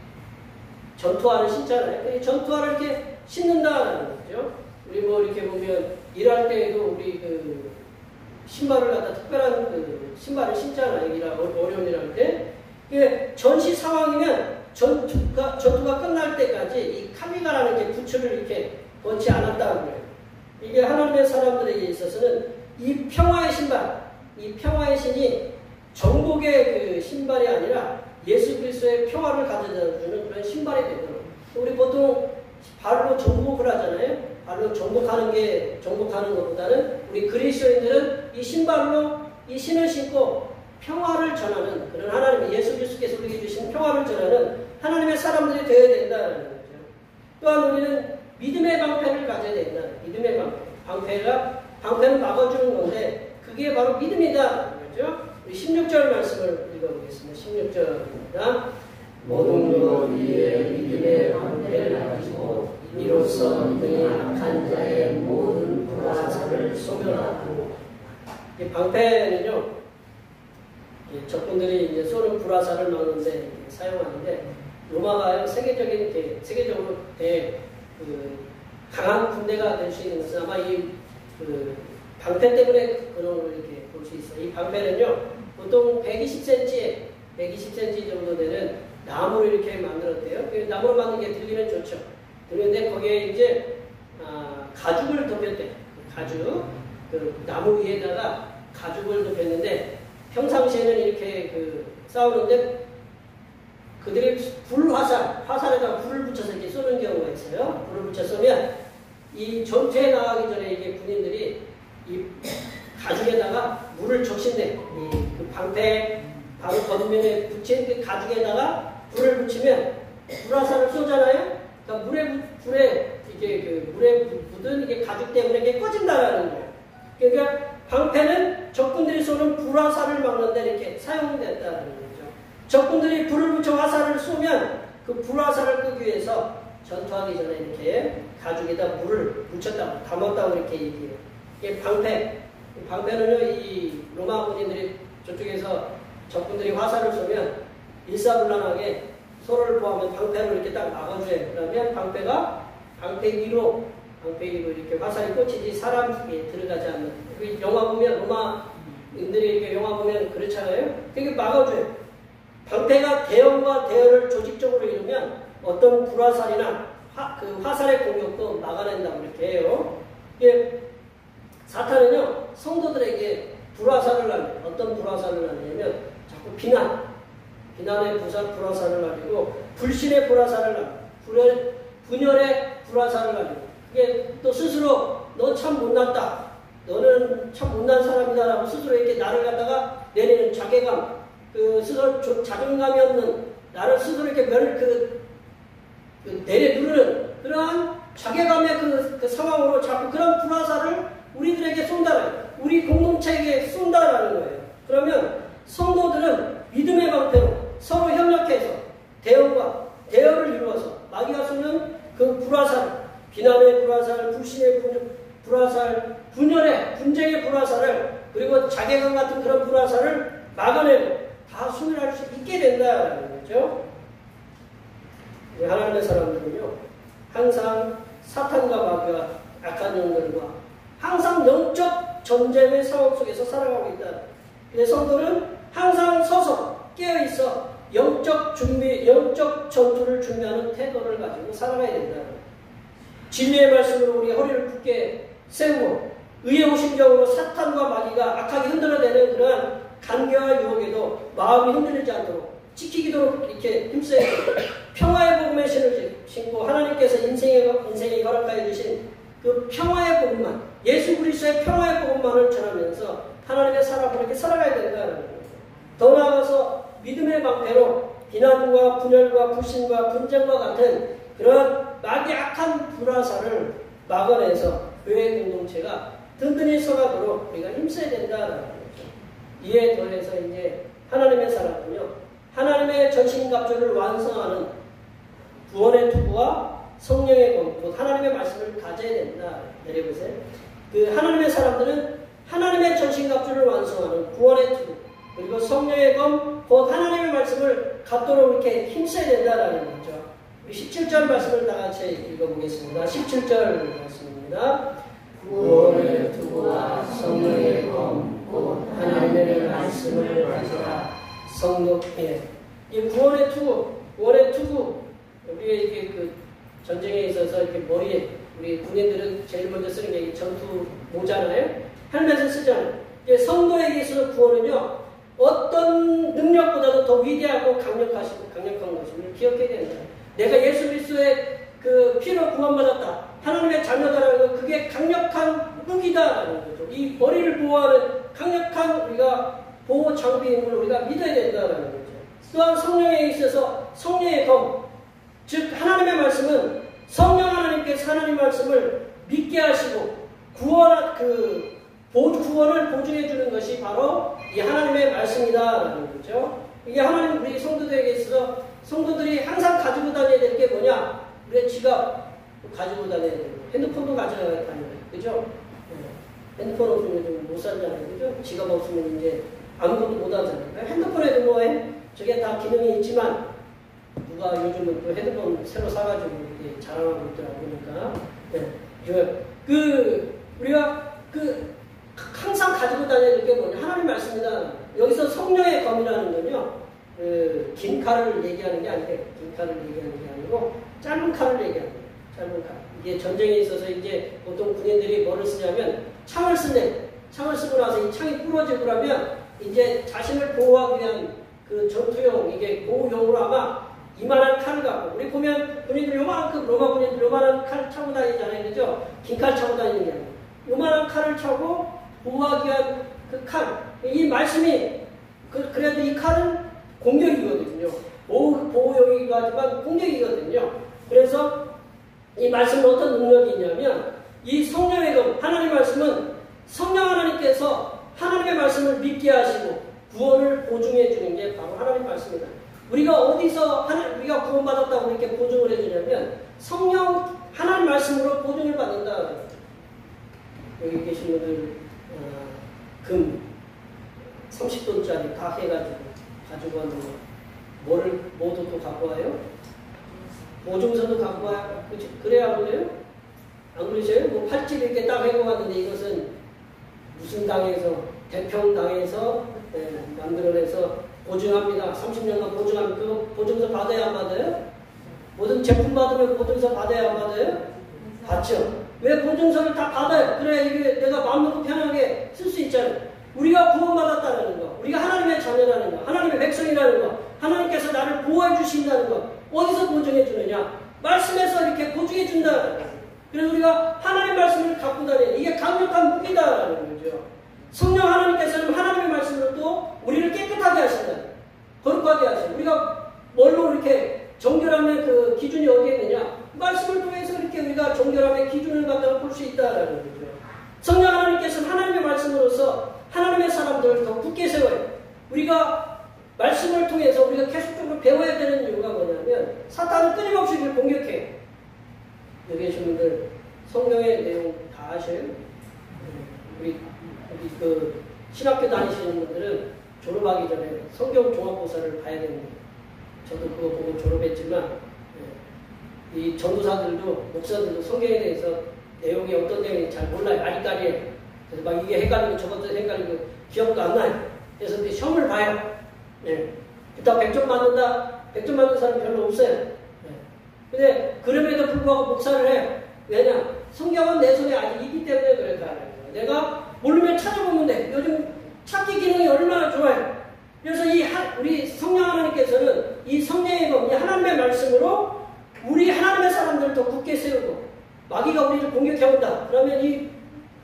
전투화를 신잖아요. 전투화를 이렇게 신는다는 거죠. 우리 이렇게 보면 일할 때에도 우리 신발을 갖다 특별한 신발을 신잖아요. 어려운 일 할 때. 이게 전시 상황이면 전투가 끝날 때까지 이 칼리가라는 게 부츠를 이렇게 벗지 않았다는 거예요. 이게 하나님의 사람들에게 있어서는 이 평화의 신이 정복의 신발이 아니라 예수 그리스도의 평화를 가져다주는 그런 신발이 되도록. 우리 보통 발로 정복을 하잖아요. 발로 정복하는 것보다는 우리 그리스도인들은 이 신발로 이 신을 신고 평화를 전하는 그런 하나님의 예수 그리스도께서 우리에게 주신 평화를 전하는 하나님의 사람들이 되어야 된다는 거죠. 또한 우리는 믿음의 방패를 가져야 된다. 믿음의 방패. 방패는 막아주는 건데 그게 바로 믿음이다. 그렇죠? 우리 16절 말씀을 읽어보겠습니다. 16절입니다. 모든 것 위에 믿음의 방패를 가지고 이로써 믿음이 약한 자의 모든 불화살을 소멸하고. 이 방패는요, 적군들이 이제 쏘는 불화살을 막는데 이렇게 사용하는데 로마가 세계적으로 강한 군대가 될 수 있는 것은 아마 이 방패 때문에 그런 걸 이렇게 볼 수 있어요. 이 방패는요, 보통 120cm 정도 되는 나무를 이렇게 만들었대요. 나무로 만든 게 들기는 좋죠. 그런데 거기에 이제 가죽을 덮였대요. 가죽, 나무 위에다가 가죽을 덮였는데 평상시에는 이렇게 싸우는데 그들이 화살에다가 불을 붙여서 이렇게 쏘는 경우가 있어요. 불을 붙여 쏘면 이 전투에 나가기 전에 이게 군인들이 이 가죽에다가 물을 적신대. 그 방패 바로 겉면에 붙인 그 가죽에다가 불을 붙이면 불화살을 쏘잖아요. 그러니까 물에 묻은 이게 가죽 때문에 이게 꺼진다라는 거예요. 그러니까 방패는 적군들이 쏘는 불화살을 막는 데 이렇게 사용됐다는 거죠. 적군들이 불을 붙여 화살을 쏘면 그 불화살을 끄기 위해서 전투하기 전에 이렇게 가죽에다 물을 묻혔다고 담았다고 이렇게 얘기해요. 이게 방패는요, 이 로마 군인들이 저쪽에서 적군들이 화살을 쏘면 일사불란하게 서로를 보하면 방패로 이렇게 딱 막아줘요. 그러면 방패 위로 이렇게 화살이 꽂히지 사람에 들어가지 않는. 영화 보면 로마인들이 이렇게 영화 보면 그렇잖아요. 그게 막아줘요. 방패가 대형과 대열을 조직적으로 이루면 어떤 불화살이나 화살의 공격도 막아낸다고 이렇게 해요. 사탄은요, 성도들에게 불화살을 날려요. 어떤 불화살을 날리냐면 자꾸 비난의 불화살을 날리고 불신의 불화살을 날리고 분열의 불화살을 날리고 그게 또 스스로 너 참 못났다. 너는 참 못난 사람이다 라고 스스로 이렇게 나를 갖다가 내리는 자괴감, 스스로 자존감이 없는 나를 스스로 이렇게 내려누르는 그러한 자괴감의 그 상황으로 자꾸 그런 불화살을 우리들에게 쏜다는, 우리 공동체에게 쏜다라는 거예요. 그러면 성도들은 믿음의 방패로 서로 협력해서 대열을 이루어서 마귀가 쏘는 그 불화살, 비난의 불화살, 불신의 불화살, 분열의, 분쟁의 불화살을, 그리고 자괴감 같은 그런 불화살을 막아내고 다 소멸할 수 있게 된다는 거죠. 하나님의 사람들은요, 항상 사탄과 마귀와 악한 영들과 항상 영적 전쟁의 상황 속에서 살아가고 있다. 근데 성도는 항상 서서 깨어있어 영적 전투를 준비하는 태도를 가지고 살아가야 된다. 진리의 말씀으로 우리 허리를 굳게 세우고 의의 오심경으로 사탄과 마귀가 악하게 흔들어대는 그러한 간계와 유혹에도 마음이 흔들리지 않도록 지키기도록 이렇게 힘써야 됩니다. 평화의 복음의 신을 신고 하나님께서 인생에 허락하여 주신 그 평화의 복음만, 예수 그리스도의 평화의 복음만을 전하면서 하나님의 사람으로 이렇게 살아가야 된다는 거예요. 더 나아가서 믿음의 방패로 비난과 분열과 불신과 분쟁과 같은 그런 마귀 악한 불화살을 막아내서 교회 공동체가 든든히 서가도록 우리가 힘써야 된다는 거죠. 이에 더해서 이제 하나님의 사람은요, 하나님의 전신갑주를 완성하는 구원의 투구와 성령의 검, 곧 하나님의 말씀을 가져야 된다. 내려보세요. 하나님의 사람들은 하나님의 전신갑주를 완성하는 구원의 투구, 그리고 성령의 검, 곧 하나님의 말씀을 갖도록 이렇게 힘써야 된다라는 거죠. 우리 17절 말씀을 다 같이 읽어보겠습니다. 17절 말씀입니다. 구원의 투구와 성령의 검, 곧 하나님의 말씀을 가져라. 이 구원의 투구, 우리가 이렇게 전쟁에 있어서 이렇게 머리에, 우리 군인들은 제일 먼저 쓰는 게 전투 모잖아요. 헬멧을 쓰잖아요. 성도에게 있어서 구원은요, 어떤 능력보다도 더 위대하고 강력한 것임을 기억해야 된다. 내가 예수 그리스도의 그 피로 구원받았다. 하나님의 자녀다라는 건 그게 강력한 무기다라는 거죠. 이 머리를 보호하는 강력한 우리가 보호 장비인 걸 우리가 믿어야 된다라는 거죠. 또한 성령에 있어서 성령의 검, 즉 하나님의 말씀은 성령 하나님께서 하나님 말씀을 믿게 하시고 구원을 보증해 주는 것이 바로 이 하나님의 말씀이다라는 거죠. 이게 하나님 우리 성도들에게 있어서 성도들이 항상 가지고 다녀야 될 게 뭐냐? 우리의 지갑 가지고 다녀야 되고 핸드폰도 가져가야 다녀요. 그죠? 핸드폰 없으면 좀 못 살잖아요. 그죠? 지갑 없으면 이제 아무것도 못 하잖아요. 핸드폰에도 뭐 저게 다 기능이 있지만 누가 요즘은 또 핸드폰 새로 사가지고 이렇게 자랑하고 있더라고. 그러니까 우리가 항상 가지고 다녀야 될 게 뭐냐? 하나님 말씀이다. 여기서 성령의 검이라는 건요. 긴 칼을 얘기하는 게 아니고 긴 칼을 얘기하는 게 아니고 짧은 칼을 얘기하는 거예요. 짧은 칼. 이게 전쟁에 있어서 이제 보통 군인들이 뭐를 쓰냐면 창을 쓰고 나서 이 창이 부러지고 그러면 이제 자신을 보호하기 위한 그 전투용 이게 보호용으로 아마 이만한 칼을 갖고 우리 보면 군인들 요만큼 로마 군인들 요만한 칼 차고 다니잖아요. 그죠? 긴 칼 차고 다니는 게 아니고 요만한 칼을 차고 보호하기 위한 그 칼. 이 말씀이 그래도 이 칼은 공격이거든요. 보호용이기도 하지만 공격이거든요. 그래서 이 말씀은 어떤 능력이 있냐면 이 성령의 검, 하나님의 말씀은 성령 하나님께서 하나님의 말씀을 믿게 하시고 구원을 보증해 주는 게 바로 하나님의 말씀이다. 우리가 어디서 우리가 구원받았다고 이렇게 보증을 해주냐면 성령 하나님 말씀으로 보증을 받는다. 여기 계신 분들 금 30돈짜리 다 해가지고 가지고 왔는 거 뭐를 모두 또 갖고 와요? 보증서도 갖고 와요. 그치? 그래야 그래요? 안 그러셔요? 뭐 팔찌 이렇게 딱 해고 왔는데 이것은 무슨 당에서 대평당에서 만들어내서 보증합니다. 30년간 보증합니다. 그거 보증서 받아야 안 받아요? 모든 제품 받으면 보증서 받아야 안 받아요? 받죠. 왜 보증서를 다 받아요? 그래 이게 내가 마음먹고 편하게 쓸 수 있잖아요. 우리가 구원받았다는 거, 우리가 하나님의 자녀라는 거, 하나님의 백성이라는 거, 하나님께서 나를 보호해 주신다는 거 어디서 보증해 주느냐? 말씀에서 이렇게 보증해 준다는 거. 그래서 우리가 하나님의 말씀을 갖고 다녀야 이게 강력한 무기다라는 거죠. 성령 하나님께서는 하나님의 말씀으로 또 우리를 깨끗하게 하신다. 거룩하게 하신다. 우리가 뭘로 이렇게 정결함의 그 기준이 어디에 있느냐? 말씀을 통해서 이렇게 우리가 정결함의 기준을 갖다가 볼 수 있다라는 거죠. 성령 하나님께서는 하나님의 말씀으로서 하나님의 사람들을 더 굳게 세워요. 우리가 말씀을 통해서 우리가 계속적으로 배워야 되는 이유가 뭐냐면 사탄은 끊임없이 우리를 공격해요. 여기 계신 분들 성경의 내용 다 아셔요? 우리 그 신학교 다니시는 분들은 졸업하기 전에 성경 종합고사를 봐야 됩니다. 저도 그거 보고 졸업했지만 이 전도사들도 목사들도 성경에 대해서 내용이 어떤 내용인지 잘 몰라요. 아리까리에. 그래서 막 이게 헷갈리고 저것도 헷갈리고 기억도 안 나요. 그래서 이제 시험을 봐요. 일단 100점 맞는다. 100점 맞는 사람 별로 없어요. 근데 그럼에도 불구하고 목사를 해요. 왜냐? 성경은 내 손에 아직 있기 때문에 그럴까. 내가 모르면 찾아보면 돼. 요즘 찾기 기능이 얼마나 좋아요. 그래서 우리 성령 하나님께서는 이 성령의 검, 이 하나님의 말씀으로 우리 하나님의 사람들을 더 굳게 세우고 마귀가 우리를 공격해온다. 그러면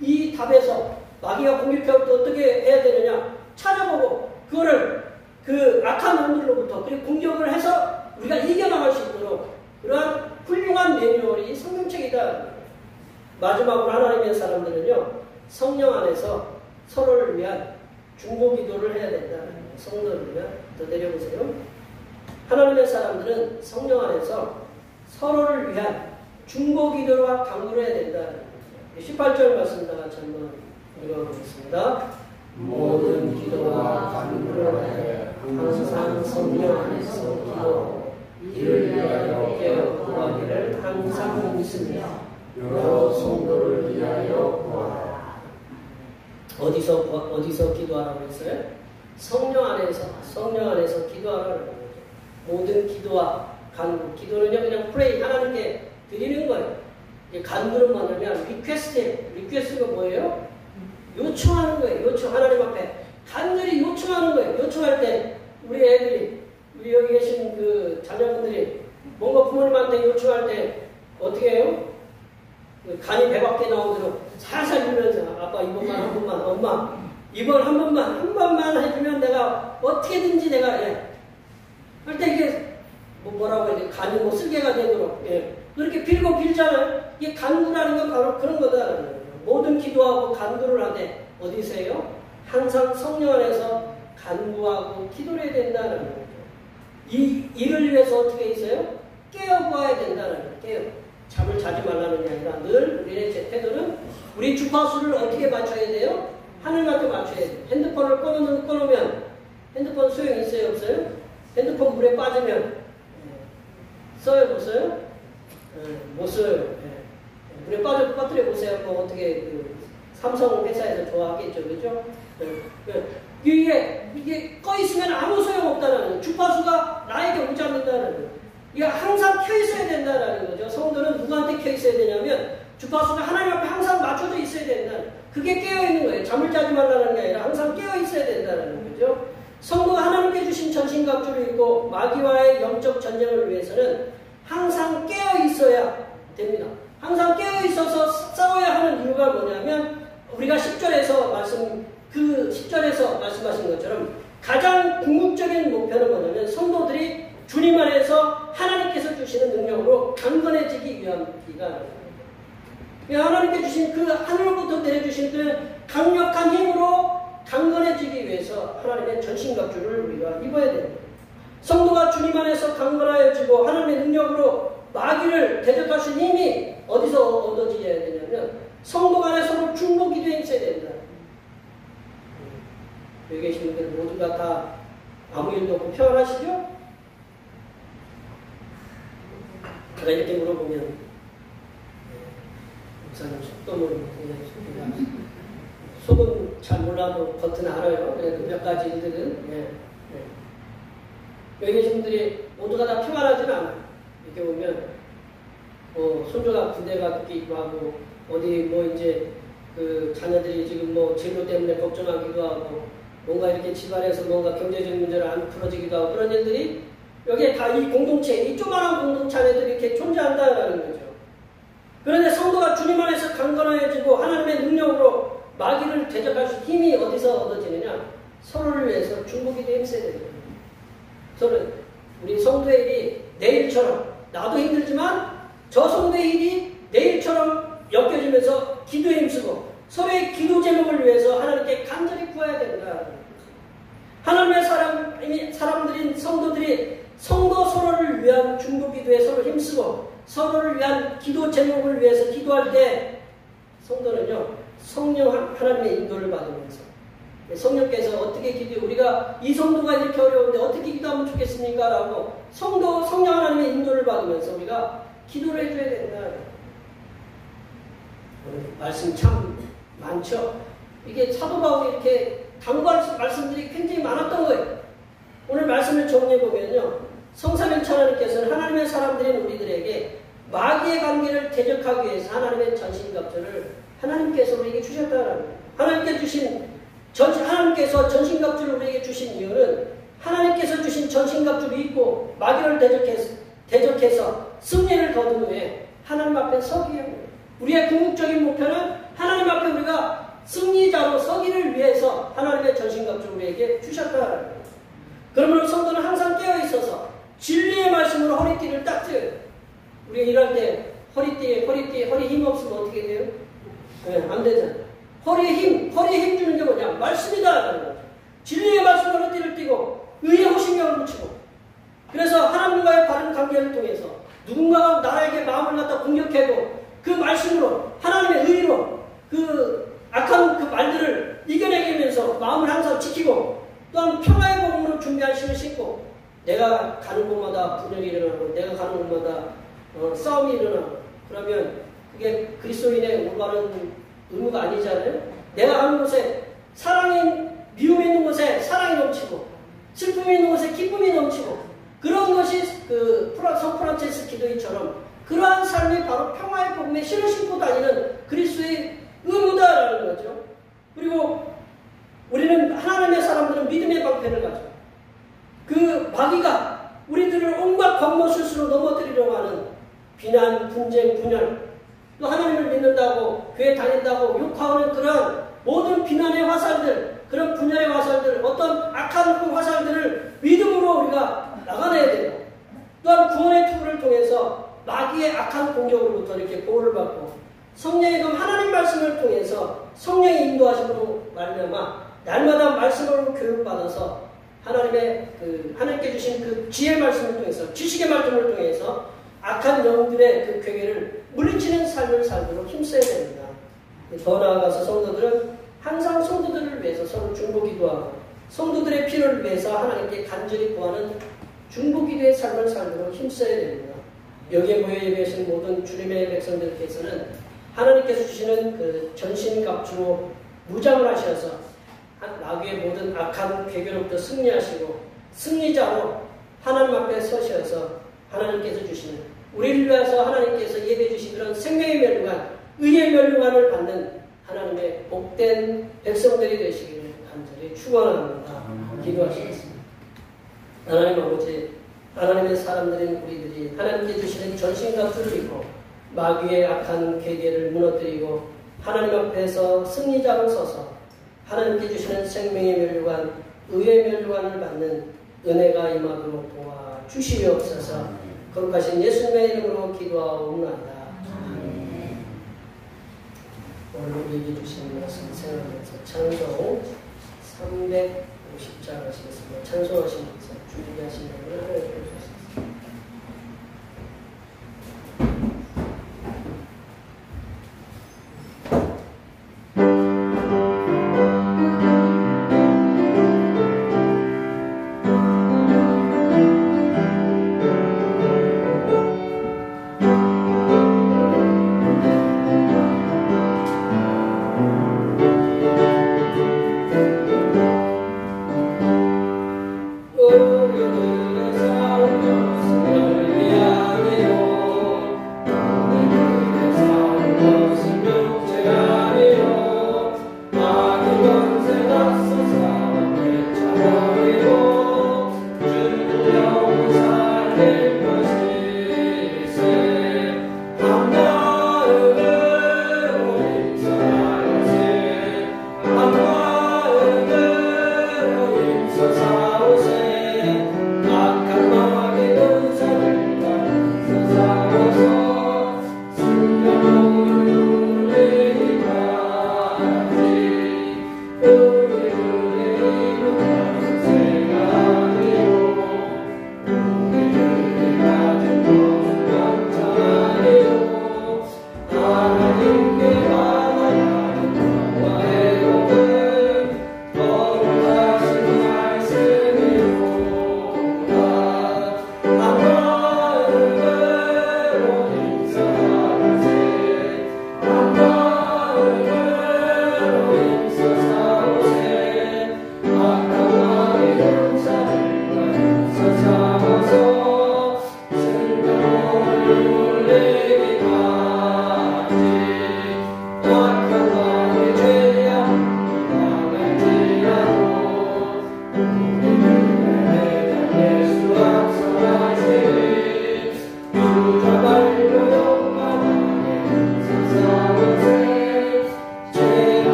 이 답에서 마귀가 공격해올 때 어떻게 해야 되느냐? 찾아보고 그거를 그 악한 놈들로부터 그리고 공격을 해서 우리가 이겨나갈 수 있도록 그러한 훌륭한 매뉴얼이 성경책이다. 마지막으로 하나님의 사람들은요. 성령 안에서 서로를 위한 중보기도를 해야 된다. 성도를 위한. 더 내려보세요. 하나님의 사람들은 성령 안에서 서로를 위한 중보기도와 강구를 해야 된다. 18절 말씀 다 같이 한번 읽어보겠습니다. 모든 기도와 간구를 해 항상 성령 안에서 기도하고 이를 위하여 깨어 구하기를 항상 믿습니다. 여러 성도를 위하여 구하라. 어디서 기도하라고 했어요? 성령 안에서 기도하라는 거죠. 모든 기도와 간구. 기도는요 그냥 프레이 하나님께 드리는 거예요. 간구는 뭐냐면 리퀘스트가 뭐예요? 요청하는 거예요. 요청 하나님 앞에 간절히 요청하는 거예요. 요청할 때 우리 애들이 우리 여기 계신 그 자녀분들이 뭔가 부모님한테 요청할 때 어떻게 해요? 간이 배 밖에 나온 대로 살살 주면서 아빠 이번만 한 번만 엄마 이번 한 번만 해주면 내가 어떻게든지 내가 할 때 이게 뭐라고 해야 돼 간이 뭐 쓸개가 되도록 그렇게 빌고 빌잖아요. 이게 간구라는 건 바로 그런 거다. 모든 기도하고 간구를 하되 어디서 해요? 항상 성령 안에서 간구하고 기도를 해야 된다는 거죠. 이를 위해서 어떻게 있어요? 깨어보아야 된다는 거예요. 깨어. 잠을 자지 말라는 게 아니라 늘 우리의 태도는 우리 주파수를 어떻게 맞춰야 돼요? 하늘한테 맞춰야 돼요. 핸드폰을 꺼놓으면 핸드폰 소용이 있어요? 없어요? 핸드폰 물에 빠지면 써요? 못 써요? 못 써요. 물에 빠뜨려 보세요. 뭐 어떻게 삼성 회사에서 좋아하겠죠, 그죠? 이게 꺼 있으면 아무 소용 없다는 거예요. 주파수가 나에게 오지 않는다는 거예요. 이게 항상 켜 있어야 된다는 거죠. 성도는 누구한테 켜 있어야 되냐면 주파수가 하나님 앞에 항상 맞춰져 있어야 된다는 거예요. 그게 깨어 있는 거예요. 잠을 자지 말라는 게 아니라 항상 깨어 있어야 된다는 거죠. 성도가 하나님께 주신 전신갑주를 입고 마귀와의 영적 전쟁을 위해서는 항상 깨어 있어야 됩니다. 항상 깨어 있어서 싸워야 하는 이유가 뭐냐면 우리가 10절에서 말씀하신 것처럼 가장 궁극적인 목표는 뭐냐면 성도들이 주님 안에서 하나님께서 주시는 능력으로 강건해지기 위함이다. 하나님께 주신 그 하늘로부터 내려주신 그 강력한 힘으로 강건해지기 위해서 하나님의 전신갑주를 우리가 입어야 됩니다. 성도가 주님 안에서 강건하여지고 하나님의 능력으로 마귀를 대적할 수 있는 힘이 어디서 얻어져야 되냐면 성도 간에 서로 중보 기도에 있어야 된다. 여기 계신 분들 모두가 다 아무 일도 없고 평안하시죠? 제가 이렇게 물어보면 목사님 속도 모르고 속은 잘 몰라도 겉은 알아요. 그래도 몇 가지 일들은 여기 계신 분들이 모두가 다 평안하지는 않아요. 이렇게 보면 손주가 군대 가기도 하고 어디 뭐 이제 그 자녀들이 지금 뭐 진로 때문에 걱정하기도 하고 뭔가 이렇게 집안에서 뭔가 경제적인 문제를 안 풀어지기도 하고 그런 일들이 여기에 다 이 공동체, 이 조그마한 공동체 안에도 이렇게 존재한다는 거죠. 그런데 성도가 주님 안에서 강건해지고 하나님의 능력으로 마귀를 대적할 수 힘이 어디서 얻어지느냐? 서로를 위해서 중보기도 힘써야 됩니다. 서로 우리 성도의 일이 내일처럼 나도 힘들지만 저 성도의 일이 내일처럼 엮여지면서 기도에 힘쓰고 서로의 기도 제목을 위해서 하나님께 간절히 구해야 된다. 하나님의 사람들인 성도들이 성도 서로를 위한 중보기도에 서로 힘쓰고 서로를 위한 기도 제목을 위해서 기도할 때 성도는요 성령 하나님의 인도를 받으면서 성령께서 어떻게 기도해 우리가 이 성도가 이렇게 어려운데 어떻게 기도하면 좋겠습니까? 라고 성령 하나님의 인도를 받으면서 우리가 기도를 해줘야 된다. 오늘 말씀 참 많죠. 이게 사도 바울이 이렇게 당부할 말씀들이 굉장히 많았던 거예요. 오늘 말씀을 정리해보면요 성삼위일체 하나님께서는 하나님의 사람들인 우리들에게 마귀의 관계를 대적하기 위해서 하나님의 전신갑주를 하나님께서 우리에게 주셨다는 거예요. 하나님께서 전신갑주를 우리에게 주신 이유는 하나님께서 주신 전신갑주를 입고 마귀를 대적해서 승리를 거둔 후에 하나님 앞에 서기 위함입니다. 우리의 궁극적인 목표는 하나님 앞에 우리가 승리자로 서기를 위해서 하나님의 전신갑주를 우리에게 주셨다는 거예요. 그러므로 성도는 항상 깨어있어서 진리의 말씀으로 허리띠를 딱 쪄요. 우리가 일할 때 허리 힘 없으면 어떻게 돼요? 안 되잖아. 허리에 힘 주는 게 뭐냐? 말씀이다. 진리의 말씀으로 허리띠를 띠고 의의 호신경을 붙이고 그래서 하나님과의 바른 관계를 통해서 누군가가 나에게 마음을 갖다 공격해도 그 말씀으로 하나님의 의로 그 악한 그 말들을 이겨내면서 마음을 항상 지키고 또한 평화의 복음으로 준비한 신을 신고 내가 가는 곳마다 분열이 일어나고 내가 가는 곳마다 싸움이 일어나고 그러면 그게 그리스도인의 올바른 의무가 아니잖아요. 내가 가는 곳에 미움이 있는 곳에 사랑이 넘치고 슬픔이 있는 곳에 기쁨이 넘치고 그런 것이 성 프란체스 기도이처럼 그러한 삶이 바로 평화의 복음에 신을 신고 다니는 그리스도의 의무다라는 거죠. 그리고 우리는 하나님의 사람들은 믿음의 방패를 가지고 그 마귀가 우리들을 온갖 권모술수로 넘어뜨리려고 하는 비난, 분쟁, 분열 또 하나님을 믿는다고 교회 다닌다고 욕하는 그런 모든 비난의 화살들, 그런 분열의 화살들, 어떤 악한 그 화살들을 믿음으로 우리가 나가내야 돼요. 또한 구원의 투구를 통해서 마귀의 악한 공격으로부터 이렇게 보호를 받고 성령의 그 하나님 말씀을 통해서 성령의 인도하심으로 말미암아 날마다 말씀으로 교육받아서 하나님께 주신 그 지혜의 말씀을 통해서 지식의 말씀을 통해서 악한 영들의 그 괴계를 물리치는 삶을 살도록 힘써야 됩니다. 더 나아가서 성도들은 항상 성도들을 위해서 서로 중보기도하고 성도들의 필요를 위해서 하나님께 간절히 구하는 중보기도의 삶을 살도록 힘써야 됩니다. 여기에 모여 예배하신 모든 주님의 백성들께서는 하나님께서 주시는 그 전신갑주로 무장을 하셔서 마귀의 모든 악한 괴계로부터 승리하시고 승리자로 하나님 앞에 서셔서 하나님께서 주시는 우리를 위해서 하나님께서 예배해 주신 그런 생명의 멸류관, 의의 멸류관을 받는 하나님의 복된 백성들이 되시기를 간절히 축원합니다. 기도하시겠습니다. 하나님 아버지, 하나님의 사람들인 우리들이 하나님께 주시는 전신갑주를 입고 마귀의 악한 괴계를 무너뜨리고 하나님 앞에서 승리자로 서서 하나님께 주시는 생명의 멸류관, 의의 멸류관을 받는 은혜가 임하도록 도와주시옵소서. 거룩하신 예수님의 이름으로 기도하옵나이다. 오늘 우리에게 주신 말씀 생각하면서 찬송 350장 하시겠습니다. 찬송하시면서 준비하신 내용을 하나님께 주셨습니다.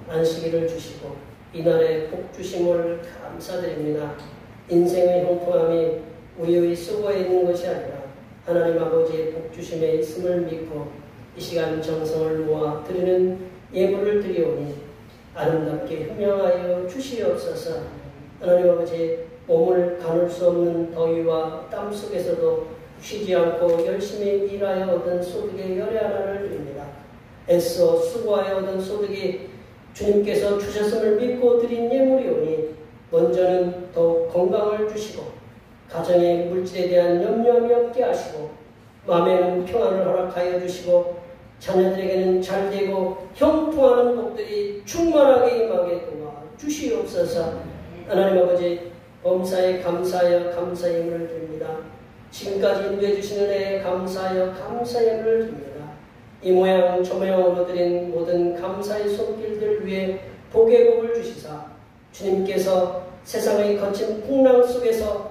안식일을 주시고 이날에 복 주심을 감사드립니다. 인생의 형통함이 우리의 수고에 있는 것이 아니라 하나님 아버지의 복 주심에 있음을 믿고 이 시간 정성을 모아 드리는 예물을 드리오니 아름답게 흠양하여 주시옵소서. 하나님 아버지, 몸을 가눌 수 없는 더위와 땀 속에서도 쉬지 않고 열심히 일하여 얻은 소득의 열의 하나를 드립니다. 애써 수고하여 얻은 소득이 주님께서 주셨음을 믿고 드린 예물이오니 먼저는 더욱 건강을 주시고 가정의 물질에 대한 염려함이 없게 하시고 마음에는 평안을 허락하여 주시고 자녀들에게는 잘되고 형통하는 복들이 충만하게 임하게 도와 주시옵소서. 하나님 아버지, 범사에 감사하여 감사의 예물을 드립니다. 지금까지 인도해 주신 은혜에 감사하여 감사의 예물을 드립니다. 이 모양 저 모양으로 드린 모든 감사의 손길들 위해 복의 복을 주시사 주님께서 세상의 거친 풍랑 속에서도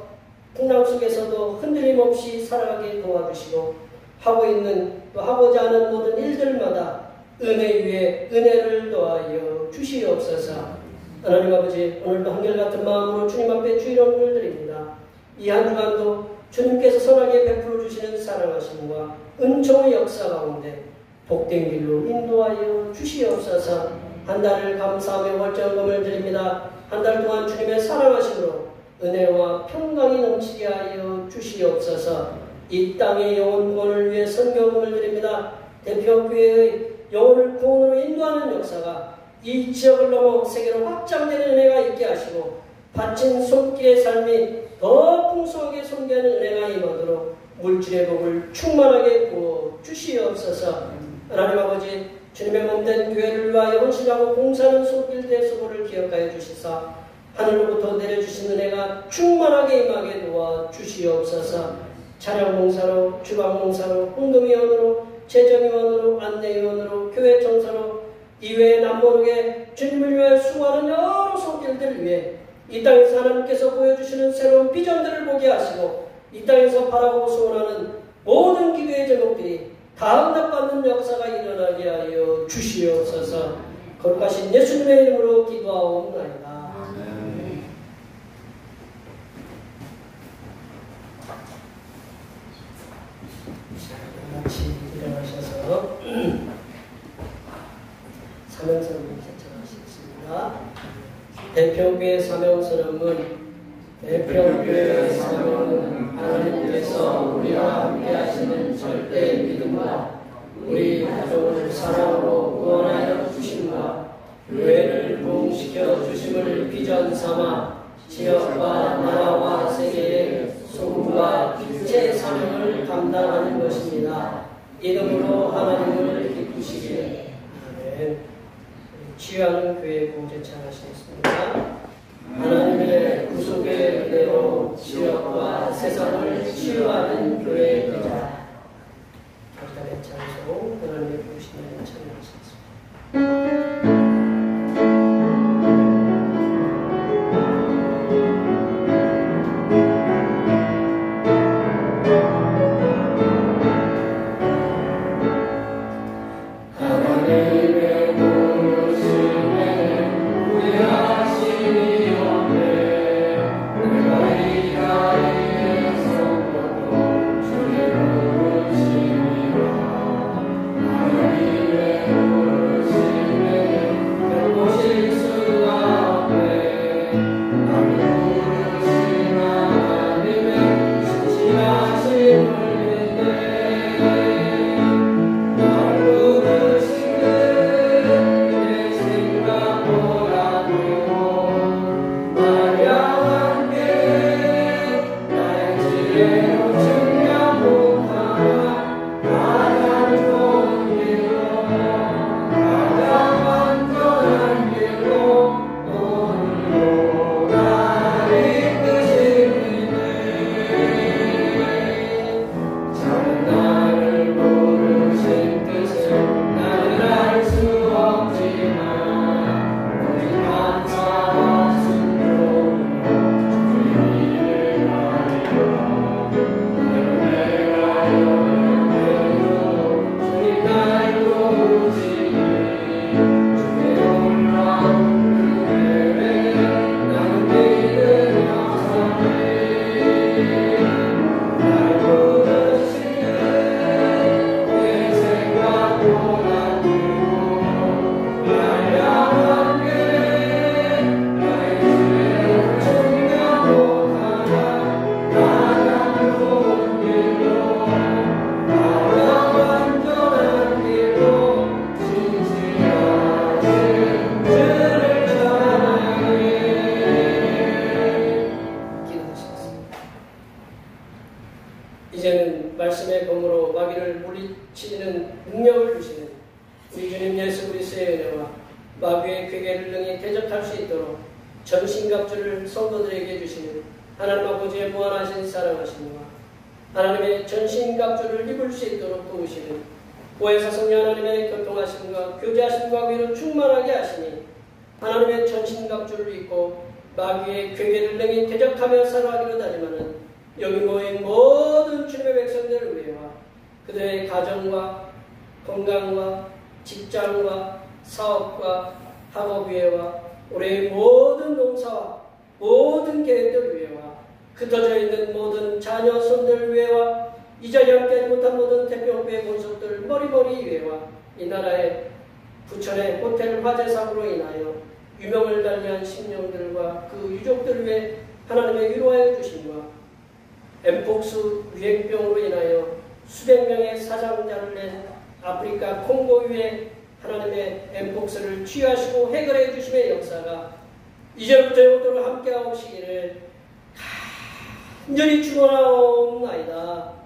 흔들림 없이 살아가게 도와주시고 하고 있는 또 하고자 하는 모든 일들마다 은혜 위에 은혜를 더하여 주시옵소서. 하나님 아버지, 오늘도 한결같은 마음으로 주님 앞에 주일원을 드립니다. 이 한 주간도 주님께서 선하게 베풀어 주시는 사랑하심과 은총의 역사 가운데 복된 길로 인도하여 주시옵소서. 한 달을 감사하며 월정금을 드립니다. 한 달 동안 주님의 사랑하심으로 은혜와 평강이 넘치게 하여 주시옵소서. 이 땅의 영혼 구원을 위해 선교금을 드립니다. 대표교회의 영혼을 구원으로 인도하는 역사가 이 지역을 넘어 세계로 확장되는 은혜가 있게 하시고 바친 손길의 삶이 더 풍성하게 손괴하는 은혜가 임하도록 물질의 복을 충만하게 부어 주시옵소서. 하나님 아버지, 주님의 몸된 교회를 위하여 헌신하고 봉사하는 손길 대수고를 기억하여 주시사 하늘로부터 내려주신 은혜가 충만하게 임하게 도와 주시옵소서. 차량봉사로, 주방봉사로, 홍금위원으로, 재정위원으로, 안내위원으로, 교회 청사로, 이외에 남모르게 주님을 위해 수고하는 여러 손길들을 위해 이 땅에서 하나님께서 보여주시는 새로운 비전들을 보게 하시고 이 땅에서 바라보고 소원하는 모든 기도의 제목들이 다 응답받는 역사가 일어나게 하여 주시옵소서. 거룩하신 예수님의 이름으로 기도하옵나이다. 같이 일어나셔서 사명선언을 제청하시겠습니다. 대표교회 사명은 하나님께서 우리와 함께 하시는 절대의 믿음과 우리 가족을 사랑으로 구원하여 주심과 교회를 부흥시켜 주심을 비전 삼아 지역과 나라와 세계의 소금과 빛의 사명을 감당하는 것입니다. 이름으로 하나님을 기쁘시게. 아멘. 치유하는 교회 공제 찬양하시겠습니다. 하나님의 구속의 은혜로 지역과 세상을 치유하는 교회의 기자. 각단의 찬송, 하나님의 부르심을 찬양하시겠습니다. 하나님의 대적할 수 있도록 전신갑주를 성도들에게 주시는 하나님 아버지의 무한하신 사랑하심과 하나님의 전신갑주를 입을 수 있도록 도우시는 보혜사 성령 하나님의 교통하심과 교제하심과 위로 충만하게 하시니 하나님의 전신갑주를 입고 마귀의 괴계를 능히 대적하며 살아가기로 다짐하는 여기 모인 모든 주님의 백성들을 위해와 그들의 가정과 건강과 직장과 사업과 학업 위에와 우리의 모든 농사와 모든 계획들 위에와 흩어져 있는 모든 자녀 손들 위에와 이 자리에 함께하지 못한 모든 대표교회 권속들 머리머리 위에와 이 나라의 부천의 호텔 화재 사고로 인하여 유명을 달리한 심령들과 그 유족들 위해 하나님의 위로하여 주심과 엠폭스 유행병으로 인하여 수백 명의 사상자를 낸 아프리카 콩고 위에 하나님의 엠폭스를 치유하시고 해결해 주심의 역사가 이제부터 영원토록 함께하시기를 간절히 축원하옵나이다.